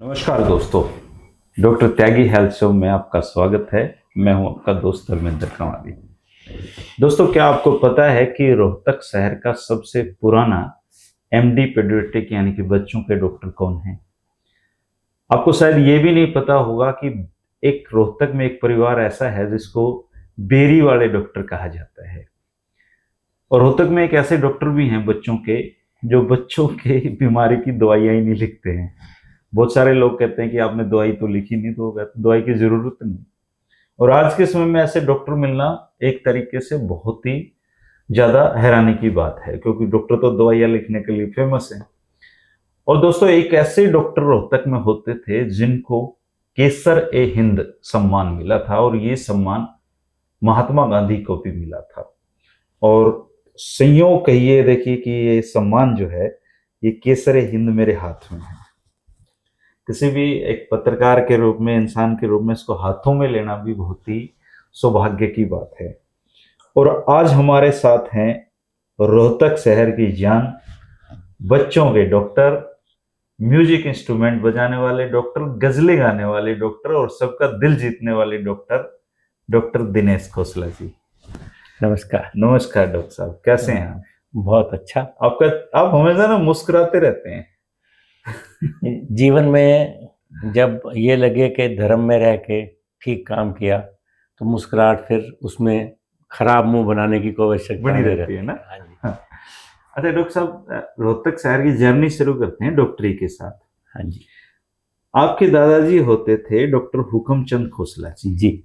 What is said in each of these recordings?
नमस्कार दोस्तों, डॉक्टर त्यागी health show में आपका स्वागत है। मैं हूं आपका दोस्त धर्मेंद्र कंवारी। दोस्तों, क्या आपको पता है कि रोहतक शहर का सबसे पुराना एमडी पेडियाट्रिक यानी कि बच्चों के डॉक्टर कौन है? आपको शायद ये भी नहीं पता होगा कि एक रोहतक में एक परिवार ऐसा है जिसको बेरी वाले डॉक्टर कहा जाता है। और रोहतक में एक ऐसे डॉक्टर भी हैं बच्चों के, जो बच्चों के बीमारी की दवाइयाँ ही नहीं लिखते हैं। बहुत सारे लोग कहते हैं कि आपने दवाई तो लिखी नहीं, तो दवाई की जरूरत नहीं। और आज के समय में ऐसे डॉक्टर मिलना एक तरीके से बहुत ही ज्यादा हैरानी की बात है, क्योंकि डॉक्टर तो दवाइयां लिखने के लिए फेमस है। और दोस्तों, एक ऐसे डॉक्टर रोहतक में होते थे जिनको केसर-ए-हिंद सम्मान मिला था, और ये सम्मान महात्मा गांधी को भी मिला था। और संयोग कहिए, देखिए कि ये सम्मान जो है, ये केसर-ए-हिंद मेरे हाथ में है। किसी भी एक पत्रकार के रूप में, इंसान के रूप में इसको हाथों में लेना भी बहुत ही सौभाग्य की बात है। और आज हमारे साथ हैं रोहतक शहर की जान, बच्चों के डॉक्टर, म्यूजिक इंस्ट्रूमेंट बजाने वाले डॉक्टर, गजलें गाने वाले डॉक्टर और सबका दिल जीतने वाले डॉक्टर, डॉक्टर दिनेश खोसला जी। नमस्कार। नमस्कार डॉक्टर साहब, कैसे हैं आप? बहुत अच्छा। आप हमेशा ना मुस्कुराते रहते हैं। जीवन में जब ये लगे कि धर्म में रह के ठीक काम किया तो मुस्कुराहट फिर उसमें खराब मुंह बनाने की कोई आवश्यकता बनी नहीं रहती है ना। हाँ जी। हाँ। अच्छा डॉक्टर साहब, रोहतक शहर की जर्नी शुरू करते हैं डॉक्टरी के साथ। हाँ जी। आपके दादाजी होते थे डॉक्टर हुकमचंद खोसला जी। जी।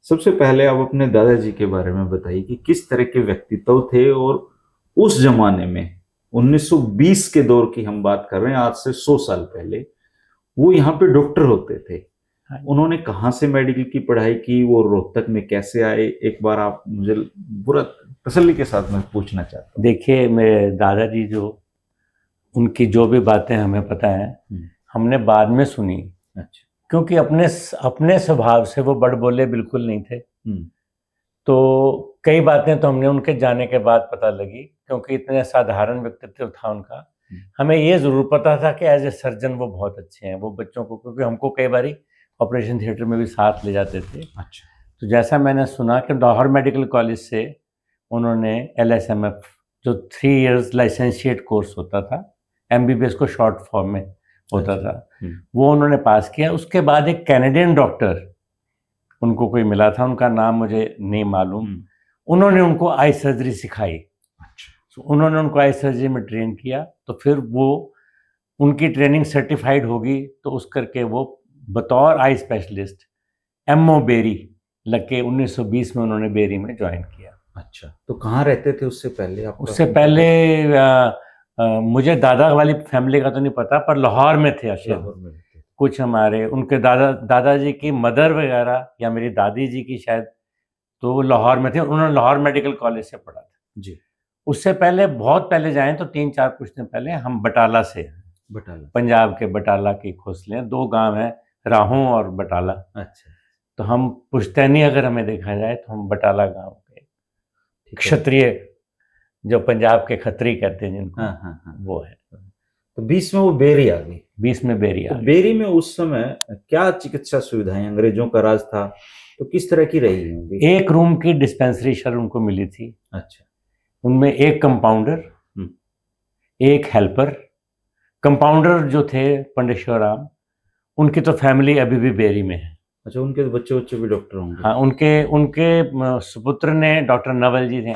सबसे पहले आप अपने दादाजी के बारे में बताइए कि किस तरह के व्यक्तित्व थे, और उस जमाने में 1920 के दौर की हम बात कर रहे हैं, आज से 100 साल पहले वो यहाँ पे डॉक्टर होते थे। हाँ। उन्होंने कहाँ से मेडिकल की पढ़ाई की, वो रोहतक में कैसे आए, एक बार आप मुझे पूरा तसल्ली के साथ मैं पूछना चाहता हूँ। देखिए, मेरे दादाजी उनकी जो भी बातें हमें पता है हमने बाद में सुनी। अच्छा। क्योंकि अपने स्वभाव से वो बड़बोले बिल्कुल नहीं थे। तो कई बातें तो हमने उनके जाने के बाद पता लगी, क्योंकि इतने साधारण व्यक्तित्व था उनका। हमें ये ज़रूर पता था कि एज ए सर्जन वो बहुत अच्छे हैं, वो बच्चों को, क्योंकि हमको कई बारी ऑपरेशन थिएटर में भी साथ ले जाते थे। अच्छा। तो जैसा मैंने सुना कि लाहौर मेडिकल कॉलेज से उन्होंने LSMF, जो 3 इयर्स लाइसेंशिएट कोर्स होता था, MBBS को शॉर्ट फॉर्म में होता था, वो उन्होंने पास किया। उसके बाद एक कैनेडियन डॉक्टर उनको कोई मिला था, उनका नाम मुझे नहीं मालूम। उन्होंने उनको आई सर्जरी सिखाई। अच्छा। उन्होंने उनको आई सर्जरी में ट्रेन किया, तो फिर वो उनकी ट्रेनिंग सर्टिफाइड होगी, तो उस करके वो बतौर आई स्पेशलिस्ट MO बेरी लग के 1920 में उन्होंने बेरी में ज्वाइन किया। अच्छा, तो कहाँ रहते थे उससे पहले आप? उससे पहले मुझे दादा वाली फैमिली का तो नहीं पता, पर लाहौर में थे शायद। कुछ हमारे उनके दादाजी की मदर वगैरह या मेरी दादी जी की शायद, तो वो लाहौर में थे। उन्होंने लाहौर मेडिकल कॉलेज से पढ़ा था जी। उससे पहले, बहुत पहले जाएं तो 3-4 कुछ दिन पहले हम बटाला से हैं। बटाला, पंजाब के बटाला की खोसले, 2 गांव हैं, राहों और बटाला। अच्छा। तो हम पुश्तैनी अगर हमें देखा जाए तो हम बटाला गांव के क्षत्रिय, जो पंजाब के खत्री कहते हैं जिनको, वो है। तो 20 में वो बेरी आ गई। 20 में बेरी आ गई। बेरी में उस समय क्या चिकित्सा सुविधाएं, अंग्रेजों का राज था तो किस तरह की रही होंगी? 1 रूम की डिस्पेंसरी शर उनको मिली थी। अच्छा। उनमें 1 कंपाउंडर, 1 हेल्पर। कंपाउंडर जो थे पंडित शिवराम, उनकी तो फैमिली अभी भी बेरी में है। अच्छा, उनके बच्चे भी डॉक्टर होंगे? हाँ, उनके सुपुत्र ने डॉक्टर नवल जी थे,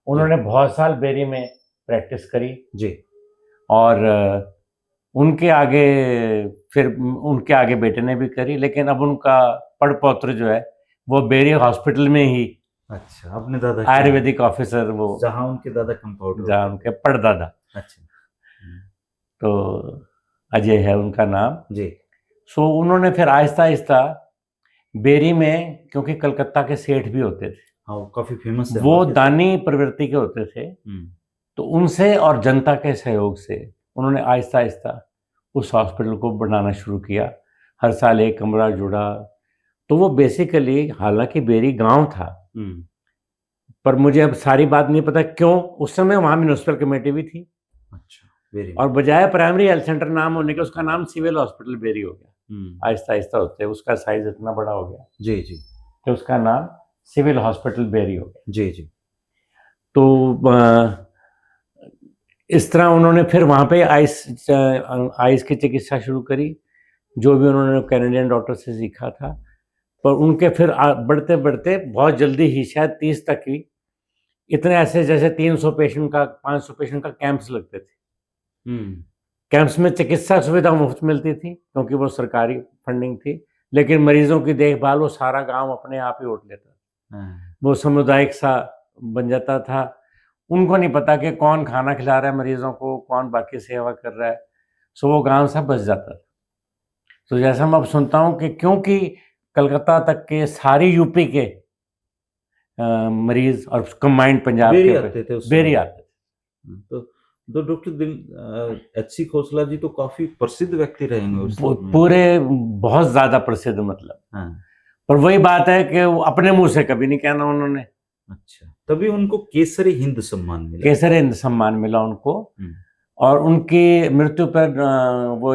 उन्होंने बहुत साल बेरी में प्रैक्टिस करी जी। और उनके आगे बेटे ने भी करी, लेकिन अब उनका पड़पौत्र जो है वो बेरी हॉस्पिटल में ही, अच्छा, अपने दादा आयुर्वेदिक ऑफिसर, वो जहाँ उनके दादा कंपाउंडर, जहाँ उनके पड़दादा। अच्छा। तो अजय है उनका नाम जी। सो उन्होंने फिर आहिस्ता आहिस्ता बेरी में, क्योंकि कलकत्ता के सेठ भी होते थे, हाँ, वो काफी फेमस है, वो दानी प्रवृत्ति के होते थे, तो उनसे और जनता के सहयोग से उन्होंने आहिस्ता आहिस्ता उस हॉस्पिटल को बनाना शुरू किया। हर साल 1 कमरा जुड़ा। तो वो बेसिकली, हालांकि बेरी गांव था, पर मुझे अब सारी बात नहीं पता क्यों, उस समय वहाँ म्यूनिसिपल कमेटी भी थी। अच्छा। वेरी और बजाय प्राइमरी हेल्थ सेंटर नाम होने के उसका नाम सिविल हॉस्पिटल बेरी हो गया। आहिस्ता आहिस्ता होते उसका साइज इतना बड़ा हो गया जी जी कि उसका नाम सिविल हॉस्पिटल बेरी हो गया। जी जी। तो इस तरह उन्होंने फिर वहाँ पे आइस की चिकित्सा शुरू करी, जो भी उन्होंने कैनेडियन डॉक्टर से सीखा था। पर उनके फिर बढ़ते बढ़ते बहुत जल्दी ही शायद 30 तक ही इतने ऐसे जैसे 300 पेशेंट का 500 पेशेंट का कैंप्स लगते थे। कैंप्स में चिकित्सा सुविधा मुफ्त मिलती थी क्योंकि वो सरकारी फंडिंग थी, लेकिन मरीजों की देखभाल वो सारा गांव अपने आप ही उठ लेता। वो सामुदायिक सा बन जाता था। उनको नहीं पता कि कौन खाना खिला रहा है मरीजों को, कौन बाकी सेवा कर रहा है। सो वो गांव सा बच जाता था। तो जैसा मैं अब सुनता हूँ कि क्योंकि कलकत्ता तक के सारी यूपी के मरीज और कंबाइंड पंजाब बेरी के आते थे उस बेरी समय। आते थे। तो डॉक्टर एच सी खोसला जी तो काफी प्रसिद्ध व्यक्ति रहेंगे उस दौर में। पूरे बहुत ज्यादा प्रसिद्ध मतलब। हाँ। पर वही बात है कि वो अपने मुंह से कभी नहीं कहना उन्होंने। अच्छा, तभी उनको केसरी हिंद सम्मान मिला। केसरी हिंद सम्मान मिला उनको। और उनकी मृत्यु पर वो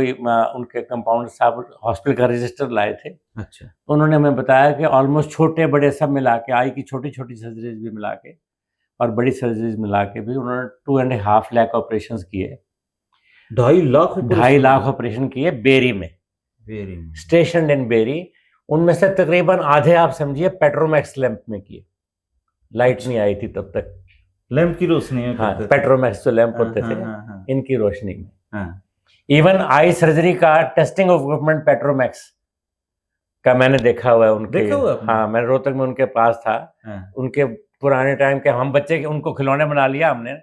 उनके कंपाउंडर साहब हॉस्पिटल का रजिस्टर लाए थे। अच्छा। तो उन्होंने हमें बताया कि ऑलमोस्ट छोटे बड़े सब मिला के, आई की छोटी छोटी सर्जरीज भी मिला के और बड़ी सर्जरीज मिला के भी उन्होंने 2.5 लाख ऑपरेशन किए। 2.5 लाख ऑपरेशन किए बेरी में, स्टेशन इन बेरी। उनमें से तकरीबन आधे आप समझिए पेट्रोमैक्स लैंप में किए। लाइट नहीं आई थी तब तक, लैंप की रोशनी में। हाँ, पेट्रोमैक्स जो लैंप होते थे इनकी रोशनी में। इवन आई सर्जरी का टेस्टिंग इक्विपमेंट पेट्रोमैक्स का मैंने देखा हुआ है उनके। देखा हुआ आपने? हाँ, मैं रोहतक में उनके पास था। उनके पुराने टाइम के हम बच्चे के उनको खिलौने बना लिया हमने।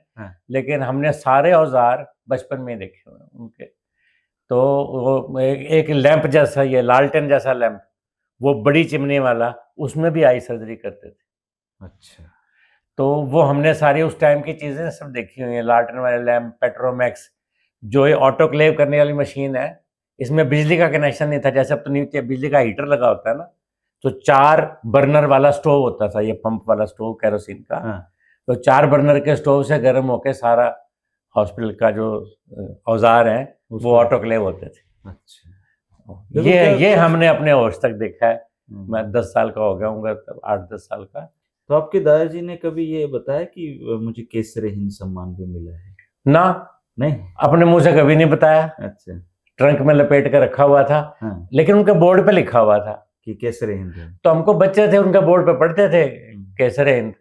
लेकिन हमने सारे औजार बचपन में देखे हुए उनके। तो वो एक लैंप जैसा, ये लालटेन जैसा लैंप, वो बड़ी चिमनी वाला, उसमें भी आई सर्जरी करते थे। अच्छा। तो वो हमने सारी उस टाइम की चीजें सब देखी हुई हैं। लालटेन वाले लैंप, पेट्रोमैक्स, जो ये ऑटोक्लेव करने वाली मशीन है, इसमें बिजली का कनेक्शन नहीं था। जैसे अब तो नीचे बिजली का हीटर लगा होता है ना, तो 4 बर्नर वाला स्टोव होता था, ये पंप वाला स्टोव केरोसिन का। तो 4 बर्नर के स्टोव से गर्म होके सारा हॉस्पिटल का जो औजार है वो ऑटोक्लेव होते थे। अच्छा। ये हमने अपने होश तक देखा है। मैं 10 साल का हो गया हूँ तब, 8-10 साल का। तो आपके दादाजी ने कभी ये बताया कि मुझे केसरी हिंद सम्मान भी मिला है? ना, नहीं, अपने मुंह से कभी नहीं बताया। अच्छा। ट्रंक में लपेट कर रखा हुआ था। लेकिन उनके बोर्ड पे लिखा हुआ था कि केसरी हिंद। तो हमको बच्चे थे, उनके बोर्ड पे पढ़ते थे केसरी हिंद।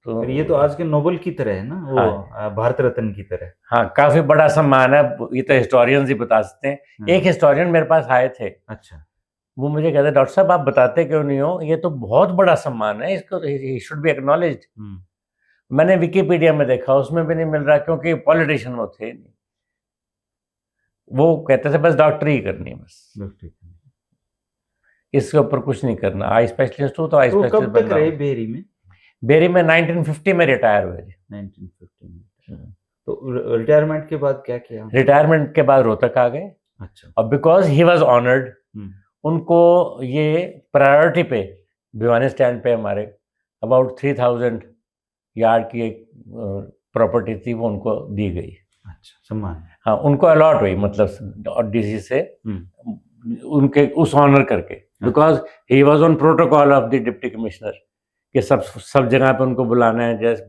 तो ये तो आज के नोबेल की तरह है ना, वो भारत रत्न की तरह। हाँ, काफी बड़ा सम्मान है। ये तो हिस्टोरियंस ही बता सकते हैं। एक हिस्टोरियन मेरे पास आए थे। अच्छा। वो मुझे कहते, डॉक्टर साहब आप बताते क्यों नहीं हो, ये तो बहुत बड़ा सम्मान है, इसको ही शुड बी एक्नॉलेज्ड। मैंने विकिपीडिया में देखा, उसमें भी नहीं मिल रहा, क्योंकि पॉलिटिशियन वो थे नहीं। वो कहते थे बस डॉक्टरी ही करनी है, बस डॉक्टरी, इसके ऊपर कुछ नहीं करना। आई स्पेशलिस्ट हो तो आई स्पेशलिस्ट। कब तक रहे बेरी में? बेरी में 1950 में रिटायर हुए। 1950 में। तो रिटायरमेंट के बाद क्या किया? रिटायरमेंट के बाद रोहतक आ गए। अच्छा। और बिकॉज ही वाज ऑनर्ड, उनको ये प्रायोरिटी पे भिवानी स्टैंड पे हमारे अबाउट 3000 यार्ड की एक प्रॉपर्टी थी, वो उनको दी गई। अच्छा, सम्मान। हाँ, उनको अलॉट हुई, मतलब डीसी से उनके उस ऑनर करके। Because he was on protocol of the deputy commissioner कि सब जगह पे उनको बुलाना है, जैसे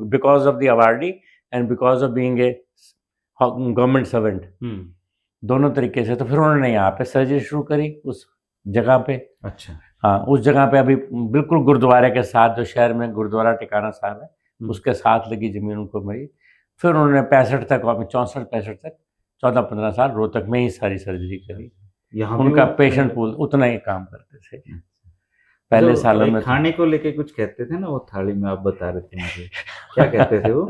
because of the awardee and because of being a government servant, दोनों तरीके से। तो फिर उन्होंने यहाँ पे सर्जरी शुरू करी उस जगह पे। अच्छा। हाँ, उस जगह पे अभी बिल्कुल गुरुद्वारे के साथ, जो शहर में गुरुद्वारा टिकाना साहब है, उसके साथ लगी जमीन उनको मिली। फिर उन्होंने 65 तक, 64-65 तक 14-15 साल रोहतक में ही सारी सर्जरी करी। उनका पेशेंट पूल उतना ही काम करते थे। पहले सालों में खाने को लेके कुछ कहते थे ना, वो थाली में आप बता रहे थे मुझे, क्या कहते थे वो?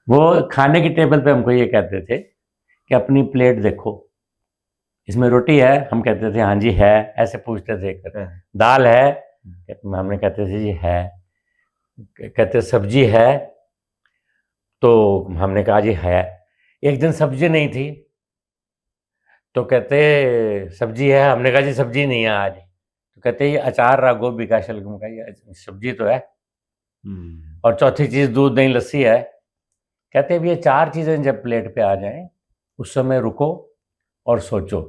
वो खाने की टेबल पे हमको ये कहते थे कि अपनी प्लेट देखो, इसमें रोटी है? हम कहते थे हाँ जी है, ऐसे पूछते थे। दाल है? हमने कहते थे जी है। कहते सब्जी है? तो हमने कहा जी है। एक दिन सब्जी नहीं थी तो कहते सब्जी है, हमने कहा जी सब्जी नहीं है आज। तो कहते ये अचार रहा गोभी का, शलगम का, ये सब्जी तो है। और चौथी चीज दूध दही लस्सी है। कहते हैं ये 4 चीजें जब प्लेट पे आ जाएं उस समय रुको और सोचो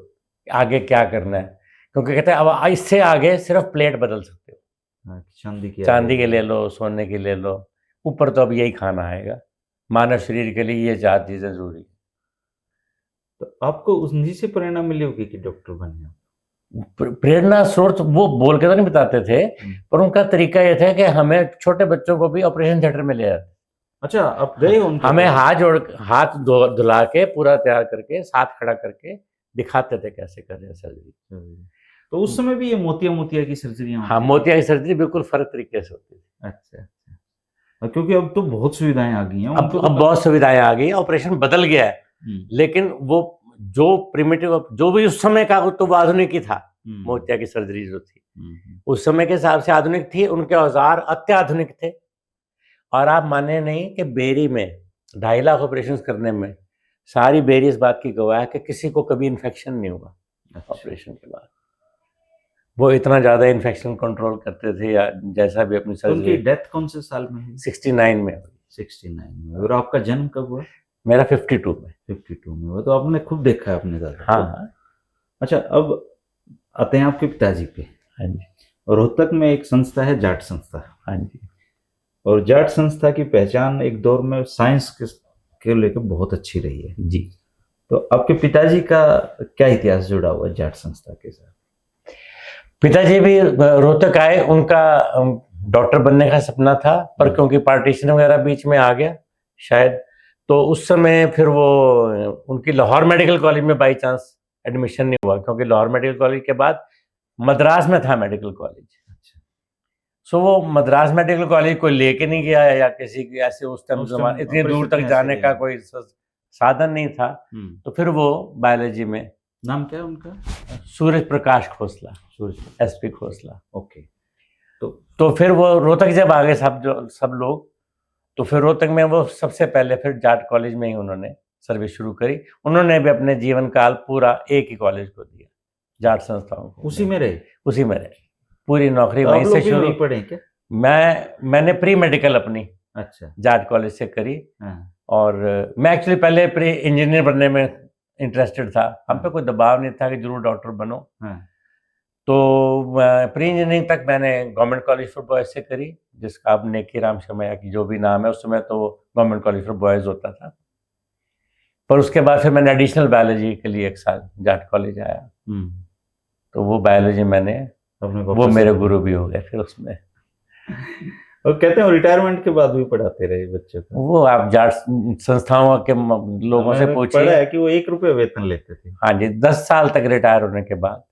आगे क्या करना है, क्योंकि कहते हैं अब इससे आगे सिर्फ प्लेट बदल सकते हो। हाँ, चांदी की चांदी के ले लो, सोने की ले लो, ऊपर तो अब यही खाना आएगा। मानव शरीर के लिए ये 4 चीजें जरूरी है। तो आपको उन्हीं से प्रेरणा मिली होगी कि डॉक्टर बने आप? प्रेरणा स्रोत वो बोल के तो नहीं बताते थे, पर उनका तरीका ये था कि हमें छोटे बच्चों को भी ऑपरेशन थिएटर में ले जाते। अच्छा, आप गए उनके हमें पास? हाथ धुला के पूरा तैयार करके साथ खड़ा करके दिखाते थे कैसे कर रहे हैं सर्जरी। तो उस समय भी ये मोतिया की सर्जरी? हाँ, मोतिया की सर्जरी बिल्कुल फर्क तरीके से होती है। अच्छा अच्छा, क्योंकि अब तो बहुत सुविधाएं आ गई हैं। अब बहुत सुविधाएं आ गई, ऑपरेशन बदल गया है, लेकिन वो जो प्रिमिटिव जो भी उस समय का तो वो आधुनिक ही था। मोतिया की सर्जरी जो थी उस समय के हिसाब से आधुनिक थी, उनके औजार अत्याधुनिक थे। और आप माने नहीं कि बेरी में 2.5 लाख ऑपरेशन करने में सारी बेरी इस बात की गवाह है कि किसी को कभी इन्फेक्शन नहीं हुआ। ऑपरेशन के बाद वो इतना ज्यादा इन्फेक्शन कंट्रोल करते थे, या जैसा भी अपनी सर्जरी। उनकी डेथ कौन से साल में हुई? 69 में। 69 में। और आपका जन्म कब हुआ? मेरा 52 में। 52 में हुआ, तो आपने खूब देखा है अपने दादा? हाँ। अच्छा, अब आते हैं आपके पिताजी पे। हाँ जी। रोहतक में एक संस्था है, जाट संस्था। हाँ जी। और जाट संस्था की पहचान एक दौर में साइंस के लेकर बहुत अच्छी रही है जी। तो आपके पिताजी का क्या इतिहास जुड़ा हुआ है जाट संस्था के साथ? पिताजी भी रोहतक आए, उनका डॉक्टर बनने का सपना था, पर क्योंकि पार्टीशन वगैरह बीच में आ गया शायद, तो उस समय फिर वो उनकी लाहौर मेडिकल कॉलेज में बाई चांस एडमिशन नहीं हुआ, क्योंकि लाहौर मेडिकल कॉलेज के बाद मद्रास में था मेडिकल कॉलेज। सो वो मद्रास मेडिकल कॉलेज कोई लेके नहीं गया, या किसी की ऐसे उस टाइम जमाने इतनी दूर तक जाने का कोई साधन नहीं था। तो फिर वो बायोलॉजी में, नाम क्या है उनका? सूर्य प्रकाश खोसला, एसपी खोसला। ओके। तो फिर वो रोहतक जब आ गए सब लोग, तो फिर रोहतक में वो सबसे पहले फिर जाट कॉलेज में ही उन्होंने सर्विस शुरू करी। उन्होंने भी अपने जीवन काल पूरा एक ही कॉलेज को दिया, जाट संस्थाओं को। उसी में रहे? उसी में रहे, पूरी नौकरी तो वहीं से शुरू। पढ़े क्या? मैंने प्री मेडिकल अपनी अच्छा जाट कॉलेज से करी। हाँ। और मैं एक्चुअली पहले प्री इंजीनियर बनने में इंटरेस्टेड था, हम पे कोई दबाव नहीं था कि जरूर डॉक्टर बनो। हाँ। तो प्री इंजीनियरिंग तक मैंने गवर्नमेंट कॉलेज फॉर बॉयज से करी, जिसका अब नेकी राम शमैया की जो भी नाम है, उस समय तो गवर्नमेंट कॉलेज फॉर बॉयज होता था। पर उसके बाद फिर मैंने एडिशनल बायोलॉजी के लिए 1 साल जाट कॉलेज आया। तो वो बायोलॉजी मैंने, वो मेरे गुरु भी हो गए फिर उसमें। और कहते हैं रिटायरमेंट के बाद भी पढ़ाते रहे बच्चों को? वो आप जाट संस्थाओं के लोगों से पूछिए। पढ़ा है कि वो 1 रुपये वेतन लेते थे। हाँ जी, 10 साल तक रिटायर होने के बाद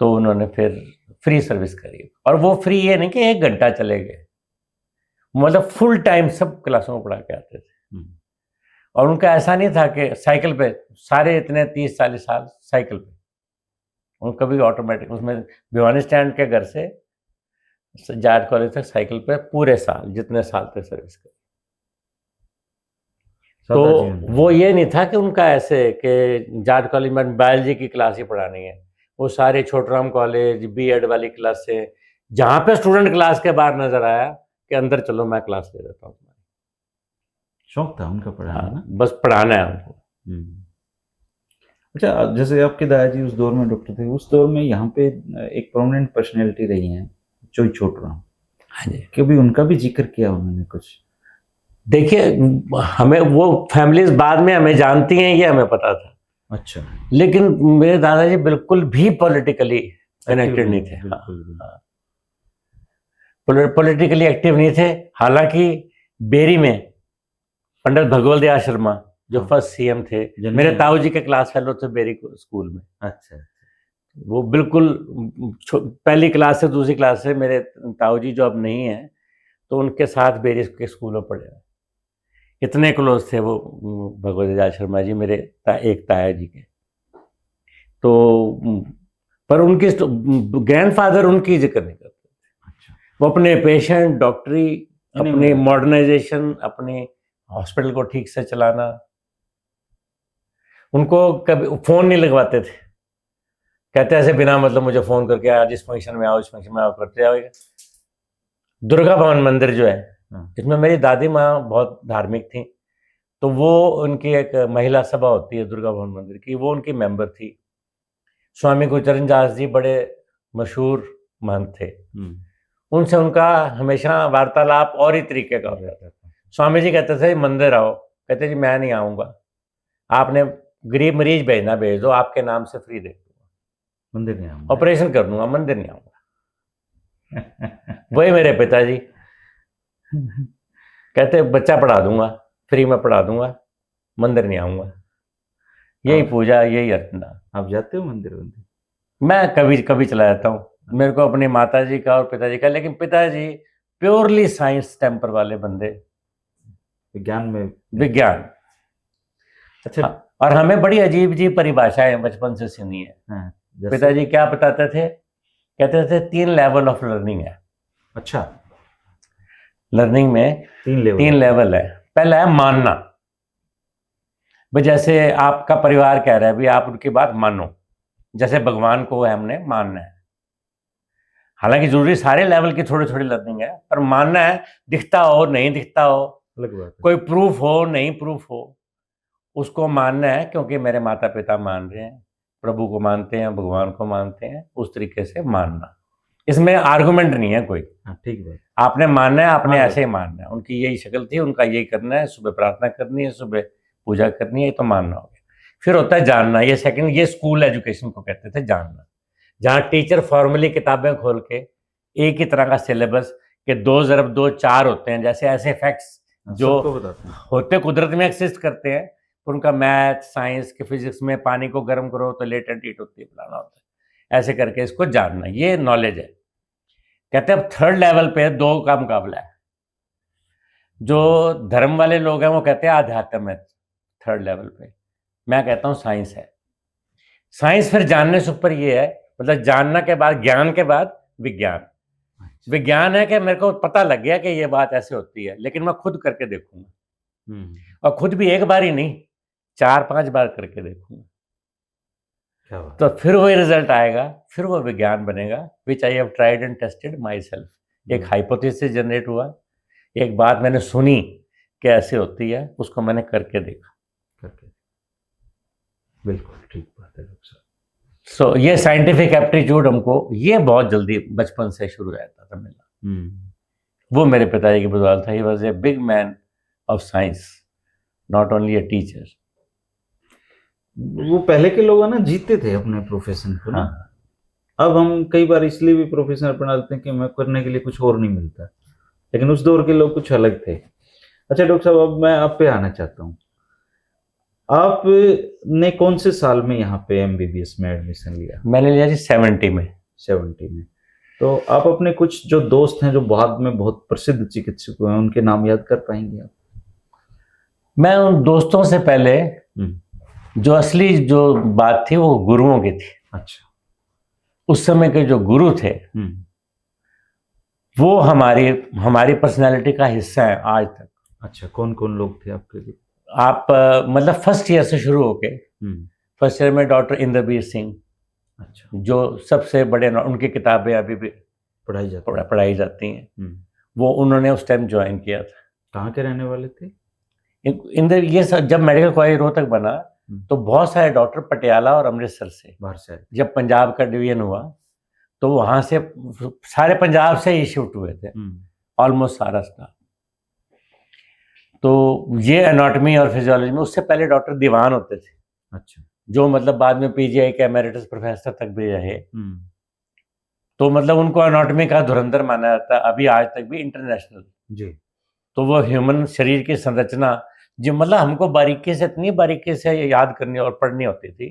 तो उन्होंने फिर फ्री सर्विस करी। और वो फ्री ये नहीं कि 1 घंटा चले गए, मतलब फुल टाइम सब क्लासों को पढ़ा के आते थे। और उनका ऐसा नहीं था कि साइकिल पे सारे इतने 30-40 साल साइकिल पे, उनका भी ऑटोमेटिक, उसमें भिवानी स्टैंड के घर से जाट कॉलेज तक साइकिल पे पूरे साल जितने साल तक सर्विस करी। तो वो ये नहीं था कि उनका ऐसे कि जाट कॉलेज में बायोलॉजी की क्लास ही पढ़ानी है। वो सारे छोटराम कॉलेज बीएड वाली क्लास से, जहाँ पे स्टूडेंट क्लास के बाहर नजर आया कि अंदर चलो मैं क्लास ले देता हूँ। शौक था उनका पढ़ाना। हाँ, बस पढ़ाना है उनको। अच्छा, जैसे आपके दादाजी उस दौर में डॉक्टर थे, उस दौर में यहाँ पे एक प्रोमिनेंट पर्सनैलिटी रही हैं चोई छोटराम। हाँ जी। कभी उनका भी जिक्र किया उन्होंने कुछ? देखिए, हमें वो फैमिलीज बाद में हमें जानती हैं, ये हमें पता था। अच्छा। लेकिन मेरे दादाजी बिल्कुल भी पॉलिटिकली कनेक्टेड नहीं थे। पॉलिटिकली एक्टिव नहीं थे। हालांकि बेरी में पंडित भगवल दयाल शर्मा जो फर्स्ट सीएम थे, मेरे ताऊ जी के क्लास फेलो थे बेरी स्कूल में। अच्छा। वो बिल्कुल पहली क्लास से दूसरी क्लास से मेरे ताऊ जी जो अब नहीं है, तो उनके साथ बेरी के स्कूल में पढ़े, इतने क्लोज थे वो भगवत दयाल शर्मा जी मेरे एक ताया जी के। तो पर उनके ग्रैंडफादर उनकी जिक्र नहीं करते। अच्छा। वो अपने पेशेंट, डॉक्टरी, अपनी मॉडर्नाइजेशन, अपने हॉस्पिटल को ठीक से चलाना, उनको कभी फोन नहीं लगवाते थे। कहते ऐसे बिना मतलब मुझे फोन करके आज इस फंक्शन में आओ, इस फंक्शन में आओ करते जाओगे। दुर्गा भवन मंदिर जो है हाँ। इसमें मेरी दादी माँ बहुत धार्मिक थी, तो वो उनकी एक महिला सभा होती है दुर्गा भवन मंदिर की, वो उनकी मेंबर थी। स्वामी गुरचरण दास जी बड़े मशहूर महंत थे, उनसे उनका हमेशा वार्तालाप और ही तरीके का होता था। स्वामी जी कहते थे मंदिर आओ, कहते जी मैं नहीं आऊँगा, आपने गरीब मरीज भेजना भेज दो, आपके नाम से फ्री दे दूंगा, मंदिर नहीं आऊंगा, ऑपरेशन कर दूंगा, मंदिर नहीं आऊँगा। वही मेरे पिताजी कहते बच्चा पढ़ा दूंगा, फ्री में पढ़ा दूंगा, मंदिर नहीं आऊँगा। यही पूजा, यही अर्चना। आप जाते हो मंदिर? मैं कभी कभी चला जाता हूँ, मेरे को अपनी माता जी का और पिताजी का, लेकिन पिताजी प्योरली साइंस टेम्पर वाले बंदे, विज्ञान में विज्ञान। अच्छा। और हमें बड़ी अजीब अजीब परिभाषाएं बचपन से सुनी है। हाँ, पिताजी क्या बताते थे, कहते थे 3 लेवल ऑफ लर्निंग है। अच्छा, लर्निंग में 3 लेवल है। पहला है मानना, भाई जैसे आपका परिवार कह रहा है भी आप उनकी बात मानो, जैसे भगवान को है हमने मानना है। हालांकि जरूरी सारे लेवल की थोड़ी थोड़ी लर्निंग है, पर मानना है, दिखता हो नहीं दिखता हो, अलग बात है। कोई प्रूफ हो नहीं प्रूफ हो, उसको मानना है, क्योंकि मेरे माता पिता मान रहे हैं, प्रभु को मानते हैं, भगवान को मानते हैं, उस तरीके से मानना। इसमें आर्गुमेंट नहीं है कोई। ठीक बात। आपने मानना है, आपने ऐसे ही मानना है। उनकी यही शक्ल थी, उनका यही करना है, सुबह प्रार्थना करनी है, सुबह पूजा करनी है, तो मानना हो गया। फिर होता है जानना, ये सेकंड, ये स्कूल एजुकेशन को कहते थे जानना, जहाँ टीचर फॉर्मली किताबें खोल के एक ही तरह का सिलेबस के 2 + 2 4 होते हैं, जैसे ऐसे फैक्ट्स जो होते कुदरत में एक्सिस्ट करते हैं, उनका मैथ साइंस के फिजिक्स में पानी को गर्म करो तो लेटेंट हीट होती है, फलाना होता है, ऐसे करके इसको जानना, ये नॉलेज है। कहते हैं अब 3rd लेवल पे 2 का मुकाबला है। जो धर्म वाले लोग हैं वो कहते हैं आध्यात्म है 3rd लेवल पे, मैं कहता हूँ साइंस है। साइंस फिर जानने से ऊपर ये है, मतलब जानना के बाद, ज्ञान के बाद विज्ञान। विज्ञान है कि मेरे को पता लग गया कि ये बात ऐसे होती है, लेकिन मैं खुद करके देखूंगा, और खुद भी एक बार ही नहीं, 4-5 बार करके देखूंगा, तो फिर वही रिजल्ट आएगा, फिर वो विज्ञान बनेगा, which I have tried and tested myself. एक हाइपोथेसिस जनरेट हुआ, एक बात मैंने सुनी कि ऐसे होती है, उसको मैंने करके देखा। बिल्कुल ठीक बात है डॉक्टर साहब। सो ये साइंटिफिक एप्टीट्यूड हमको ये बहुत जल्दी बचपन से शुरू रहता था मिलना। वो मेरे पिताजी की बदौलत था। He was a big man of science, not only a teacher. वो पहले के लोग ना जीते थे अपने प्रोफेशन को ना। हाँ। अब हम कई बार इसलिए भी प्रोफेशन अपना लेते हैं कि हमें करने के लिए कुछ और नहीं मिलता, लेकिन उस दौर के लोग कुछ अलग थे। अच्छा डॉक्टर साहब, अब मैं आप पे आना चाहता हूँ। आपने कौन से साल में यहाँ पे एमबीबीएस में एडमिशन लिया? मैंने लिया जी 70 में। 70 में। तो आप अपने कुछ जो दोस्त हैं जो बाद में बहुत प्रसिद्ध चिकित्सक हुए हैं, उनके नाम याद कर पाएंगे आप? मैं उन दोस्तों से पहले जो असली जो बात थी वो गुरुओं की थी। अच्छा। उस समय के जो गुरु थे वो हमारी पर्सनालिटी का हिस्सा है आज तक। अच्छा, कौन कौन लोग थे आपके लिए? आप मतलब फर्स्ट ईयर से शुरू होके फर्स्ट ईयर में डॉक्टर इंद्रबीर सिंह, अच्छा, जो सबसे बड़े, उनकी किताबें अभी भी पढ़ाई जाती हैं। वो उन्होंने उस टाइम ज्वाइन किया था। कहाँ के रहने वाले थे? ये सब जब मेडिकल कॉलेज रोहतक बना तो बहुत सारे डॉक्टर पटियाला और अमृतसर से, बाहर से, जब पंजाब का डिवीजन हुआ तो वहाँ से सारे पंजाब से ही शिफ्ट हुए थे, ऑलमोस्ट सारा स्टाफ। तो ये एनाटॉमी और फिजियोलॉजी में उससे पहले डॉक्टर दीवान होते थे। अच्छा। जो मतलब बाद में पीजीआई के एमेरिटस प्रोफेसर तक भी रहे। तो मतलब उनको एनाटॉमी का धुरंधर माना जाता है अभी आज तक भी, इंटरनेशनल जी। तो वो ह्यूमन शरीर की संरचना जो मतलब हमको बारीकी से, इतनी बारीकी से याद करनी और पढ़नी होती थी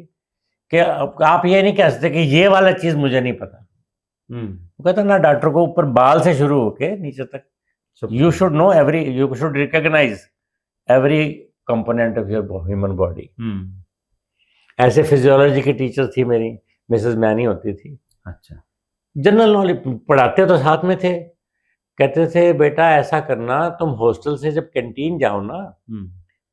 कि आप ये नहीं कह सकते कि ये वाला चीज़ मुझे नहीं पता। वो कहता ना डॉक्टर को ऊपर बाल से शुरू होके नीचे तक, you should know you should recognize every component of your human body। ऐसे फिजियोलॉजी की टीचर थी मेरी, मिसेस मैनी होती थी। अच्छा। जनरल नॉलेज पढ़ाते तो साथ में थे, कहते थे बेटा ऐसा करना, तुम हॉस्टल से जब कैंटीन जाओ ना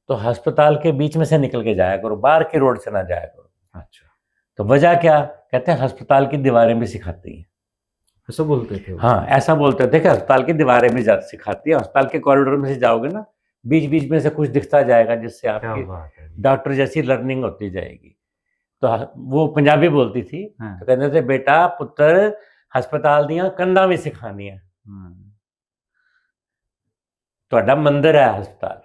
तो अस्पताल के बीच में से निकल के जाया करो, बाहर की रोड से ना जाया करो। अच्छा। तो वजह क्या? कहते हैं अस्पताल की दीवारें भी सिखाती हैं। ऐसा बोलते थे वो? हाँ, ऐसा बोलते थे कि अस्पताल की दीवारें भी ज़्यादा सिखाती है, अस्पताल के कॉरिडोर में से जाओगे ना, बीच-बीच में से कुछ दिखता जाएगा जिससे क्या आपकी बात है। डॉक्टर जैसी लर्निंग होती जाएगी। तो वो पंजाबी बोलती थी, हाँ। तो कहते थे बेटा पुत्र हस्पताल दियाँ कंधां भी सिखानियाँ, हाँ, ਤੁਹਾਡਾ ਮੰਦਰ है हस्पताल।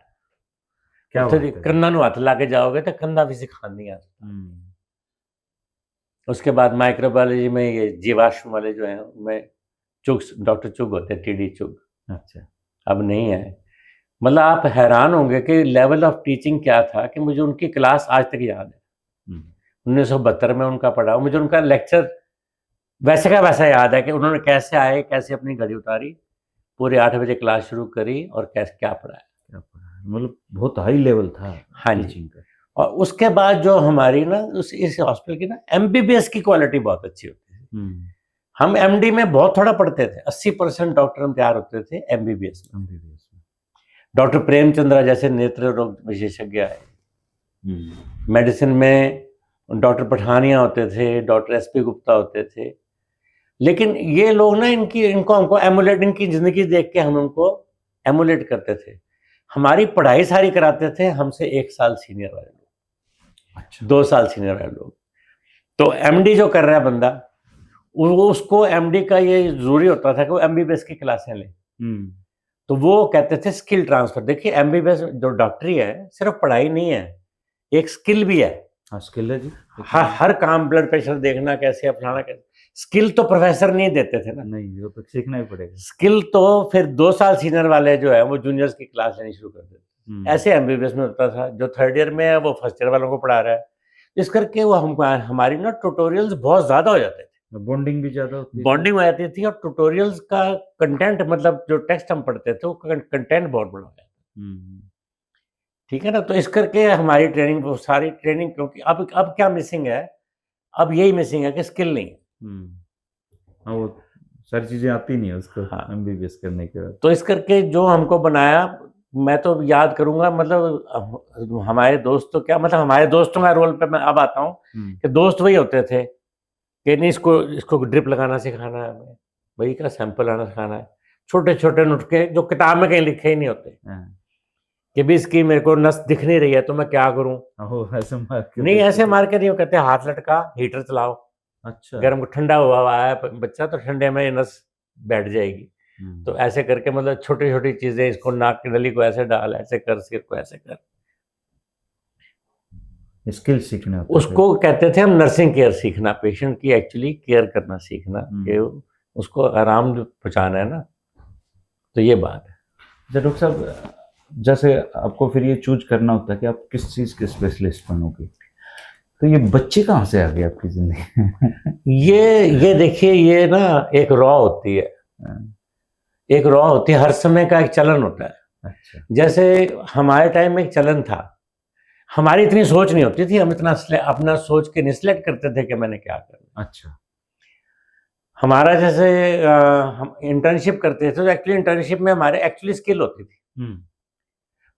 क्या ਉੱਥੇ बात ਦੀ है। ਕੰਨਾਂ ਨੂੰ ਹੱਥ ਲਾ ਕੇ ਜਾਓਗੇ तो कंधां भी सिखानियाँ। हम्म, उसके बाद माइक्रोबायोलॉजी में ये जीवाश्म वाले जो हैं उनमें चुग डॉक्टर चुग होते हैं, टीडी चुग, अच्छा। अब नहीं है। मतलब आप हैरान होंगे कि लेवल ऑफ टीचिंग क्या था कि मुझे उनकी क्लास आज तक याद है। हम्म, 1972 में उनका पढ़ा, मुझे उनका लेक्चर वैसे का वैसा याद है कि उन्होंने कैसे आए, कैसे अपनी घड़ी उतारी, पूरे 8 बजे क्लास शुरू करी और कैसे क्या पढ़ाया। क्या पढ़ा है? मतलब बहुत हाई लेवल था हाँ जी। टीचिंग का। और उसके बाद जो हमारी ना इस हॉस्पिटल की ना एमबीबीएस की क्वालिटी बहुत अच्छी होती थी। हम्म, हम एमडी में बहुत थोड़ा पढ़ते थे, 80% डॉक्टर हम तैयार होते थे एमबीबीएस में। MBBS में। डॉक्टर प्रेमचंद्रा जैसे नेत्र रोग विशेषज्ञ आए, हम्म, मेडिसिन में डॉक्टर पठानिया होते थे, डॉक्टर एसपी गुप्ता होते थे। लेकिन ये लोग ना इनको हमको एमुलेट, इनकी जिंदगी देख के हम उनको एमुलेट करते थे। हमारी पढ़ाई सारी कराते थे हमसे 1 साल सीनियर वाले लोग, अच्छा। 2 साल सीनियर वाले लोग। तो एमडी जो कर रहा है बंदा, उसको एमडी का ये जरूरी होता था कि वो एमबीबीएस की क्लासें ले। हम्म, तो वो कहते थे स्किल ट्रांसफर। देखिए एमबीबीएस जो डॉक्टरी है सिर्फ पढ़ाई नहीं है, एक स्किल भी है। हाँ, स्किल है जी। हर काम, ब्लड प्रेशर देखना कैसे, अपनाना कैसे, स्किल तो प्रोफेसर नहीं देते थे ना। नहीं, वो तो सीखना ही पड़ेगा। स्किल तो फिर 2 साल सीनियर वाले जो है वो जूनियर्स की क्लास लेनी शुरू कर देते। हम्म, ऐसे एमबीबीएस में होता था, जो 3rd ईयर में है वो 1st ईयर वालों को पढ़ा रहा है। इस करके वो हमारी ना ट्यूटोरियल्स बहुत ज्यादा हो जाते थे, बॉन्डिंग भी ज्यादा होती है। बॉन्डिंग हो जाती थी, और ट्यूटोरियल्स का कंटेंट, मतलब जो टेक्स्ट हम पढ़ते थे वो कंटेंट बहुत बड़ा हो जाता था। हम्म, ठीक है ना। तो इस करके हमारी ट्रेनिंग, वो सारी ट्रेनिंग, क्योंकि अब क्या मिसिंग है, अब यही मिसिंग है कि स्किल नहीं है। हम्म, हाँ, वो सारी चीजें आती नहीं है उसको हाँ। MBBS करने के बाद। तो इस करके जो हमको बनाया, मैं तो याद करूंगा, मतलब हमारे दोस्त तो क्या, मतलब हमारे दोस्तों का रोल पे मैं अब आता हूँ कि दोस्त वही होते थे कि नहीं इसको ड्रिप लगाना सिखाना है हमें, वही का सैंपल आना सिखाना है, छोटे छोटे नुस्खे जो किताब में कहीं लिखे ही नहीं होते हाँ, कि भी इसकी मेरे को नस दिख नहीं रही है तो मैं क्या करूं। वो ऐसे मार के नहीं, देखते ऐसे थे। मार के नहीं, वो कहते हाथ लटका, हीटर चलाओ, अच्छा। गर्म ठंडा हुआ है बच्चा तो ठंडे में ये नस बैठ जाएगी। हम्म, तो ऐसे करके, मतलब छोटी छोटी चीजें, इसको नाक की नली को ऐसे डाल, ऐसे कर, सिर को ऐसे कर, स्किल सीखने होते थे। उसको कहते थे हम नर्सिंग केयर सीखना, पेशेंट की एक्चुअली केयर करना सीखना, कि उसको आराम पहुंचाना है ना। तो ये बात है। अच्छा डॉक्टर साहब, जैसे आपको फिर ये चूज करना होता है कि आप किस चीज के स्पेशलिस्ट बनोगे, तो ये बच्चे कहाँ से आ गए आपकी जिंदगी? ये देखिए, ये ना एक रॉ होती है, एक रॉ होती है, हर समय का एक चलन होता है। अच्छा। जैसे हमारे टाइम में एक चलन था, हमारी इतनी सोच नहीं होती थी, हम इतना अपना सोच के नहीं सिलेक्ट करते थे कि मैंने क्या करना। अच्छा। हमारा जैसे हम इंटर्नशिप करते थे, तो एक्चुअली इंटर्नशिप में हमारे एक्चुअली स्किल होती थी।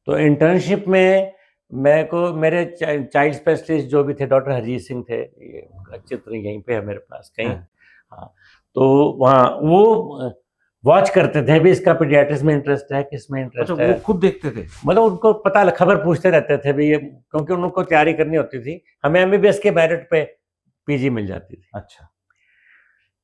तो इंटर्नशिप में मेरे चाइल्ड स्पेशलिस्ट जो भी थे, डॉक्टर हरजीत सिंह थे, ये चित्र यहीं पे है मेरे पास कहीं। हाँ, तो वहाँ वो वॉच करते थे भी इसका पीडियाट्रिक्स में इंटरेस्ट है, किस में इंटरेस्ट अच्छा, है। वो खुद देखते थे? मतलब उनको पता, खबर पूछते रहते थे भी ये, क्योंकि उनको तैयारी करनी होती थी। हमें एमबीबीएस के मेरिट पे पीजी मिल जाती थी। अच्छा।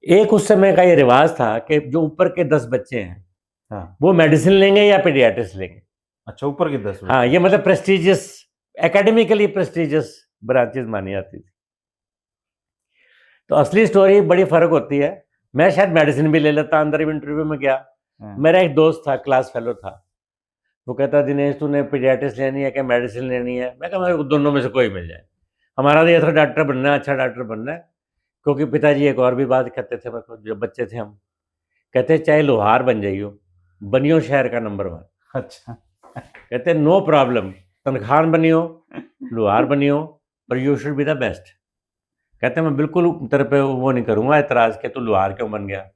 एक उस समय का ये रिवाज था कि जो ऊपर के 10 बच्चे हैं, हाँ। वो मेडिसिन लेंगे या पीडियाट्रिक्स लेंगे। अच्छा, ऊपर के 10 हाँ, ये मतलब प्रेस्टिजियस, एकेडमिकली प्रेस्टिजियस ब्रांचेस मानी जाती थी। तो असली स्टोरी बड़ी फर्क होती है। मैं शायद मेडिसिन भी ले लेता, अंदर इंटरव्यू में गया, मेरा एक दोस्त था, क्लास फेलो था, वो कहता दिनेश तूने पीडियाट्रिक्स लेनी है क्या मेडिसिन लेनी है? मैं कहा मेरे को दोनों में से कोई मिल जाए। हमारा तो ये था डॉक्टर बनना है, अच्छा डॉक्टर बनना है। क्योंकि पिताजी एक और भी बात कहते थे मेरे को, जब बच्चे थे हम, कहते चाहे लोहार बन जाइयो, बनियो शहर का नंबर 1। अच्छा। कहते नो प्रॉब्लम, तनख्वाह बनियो, लोहार बनियो, पर you should be the best. कहते मैं बिल्कुल तेरे पे वो नहीं करूंगा एतराज के तू लोहार क्यों बन गया,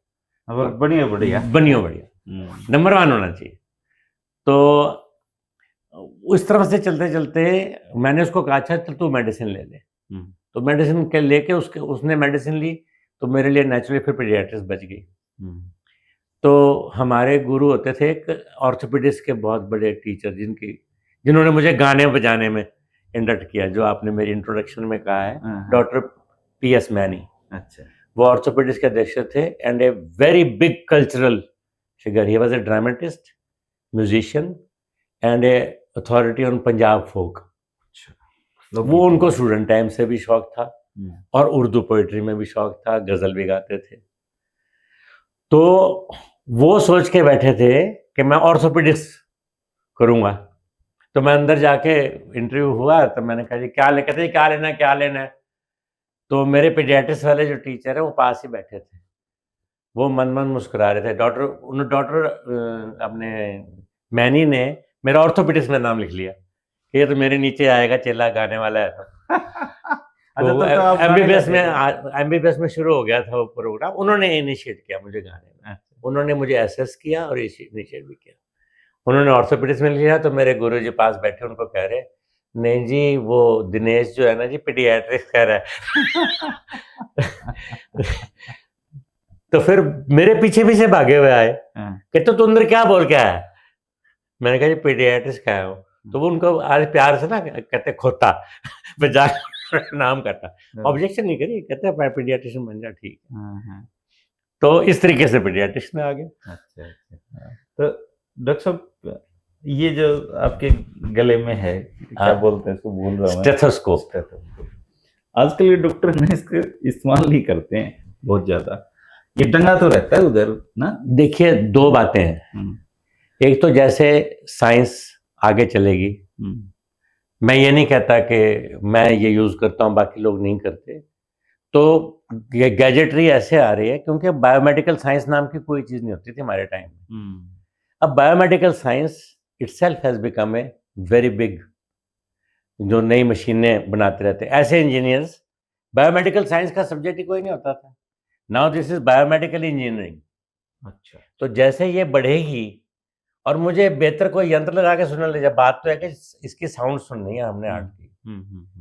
बढ़िया बढ़िया बनियो बढ़िया, नंबर 1 होना चाहिए। तो उस तरफ से चलते चलते मैंने उसको कहा अच्छा चल तू मेडिसिन ले ले। तो मेडिसिन के लेके उसने मेडिसिन ली, तो मेरे लिए नेचुरली फिर पीडियाट्रिक्स बच गई। तो हमारे गुरु होते थे एक ऑर्थोपेडिक्स के बहुत बड़े टीचर, जिन्होंने मुझे गाने बजाने में इंडक्ट किया, जो आपने मेरी इंट्रोडक्शन में कहा है, डॉक्टर पीएस मैनी। अच्छा। वो ऑर्थोपेडिक्स के अध्यक्ष थे and a very big cultural figure. He was a dramatist, musician and a authority on Punjab folk. वो उनको स्टूडेंट टाइम से भी शौक था और उर्दू पोइट्री में भी शौक था, गजल भी गाते थे। तो वो सोच के बैठे थे कि मैं ऑर्थोपेडिक्स करूंगा। तो मैं अंदर जाके इंटरव्यू हुआ तो मैंने कहा जी क्या ले, कहते क्या लेना है, क्या लेना है। तो मेरे पीडियाट्रिक्स वाले जो टीचर है वो पास ही बैठे थे, वो मन मन मुस्कुरा रहे थे। डॉक्टर अपने मैनी ने मेरा ऑर्थोपेडिक्स में नाम लिख लिया कि ये तो मेरे नीचे आएगा, चेला गाने वाला है। तो एमबीबीएस में शुरू हो गया था वो प्रोग्राम। उन्होंने इनिशिएट किया मुझे गाने में, उन्होंने मुझे एसेस किया और इनिशिएट भी किया। उन्होंने ऑर्थोपेडिक्स में लिया तो मेरे गुरुजी पास बैठे, उनको कह रहे नहीं जी वो दिनेश जो है ना जी पीडियाट्रिक्स कह रहा है। तो फिर मेरे पीछे पीछे भागे हुए आए, कहते तो अंदर क्या बोल के आया। मैंने कहा जी पीडियाट्रिक्स का आया हूँ। तो वो उनको आज प्यार से ना कहते खोता बजा नाम करता, ऑब्जेक्शन नहीं करी, कहते मैं पीडियाट्रिशियन बन जा, ठीक है। तो इस तरीके से पीडियाट्रिक्स में आ गए। अच्छा। तो डॉक्टर साहब ये जो आपके गले में है क्या बोलते हैं इसको, भूल रहा हूँ, स्टेथोस्कोप। आजकल ये डॉक्टर ने इसका इस्तेमाल नहीं करते हैं बहुत ज्यादा, ये टंगा तो रहता है उधर ना। देखिए दो बातें हैं, एक तो जैसे साइंस आगे चलेगी, मैं ये नहीं कहता कि मैं ये यूज करता हूँ बाकी लोग नहीं करते, तो गैजेटरी ऐसे आ रही है क्योंकि बायोमेडिकल साइंस नाम की कोई चीज नहीं होती थी हमारे टाइम में। अब biomedical science itself has become a very big, जो नई मशीनें बनाते रहते हैं ऐसे इंजीनियर्स। बायोमेडिकल साइंस का सब्जेक्ट ही कोई नहीं होता था, now this is biomedical engineering. अच्छा। तो जैसे ये बढ़ेगी और मुझे बेहतर कोई यंत्र लगा के सुनने लगे, बात तो है कि इसकी साउंड सुननी है हमने हार्ट की,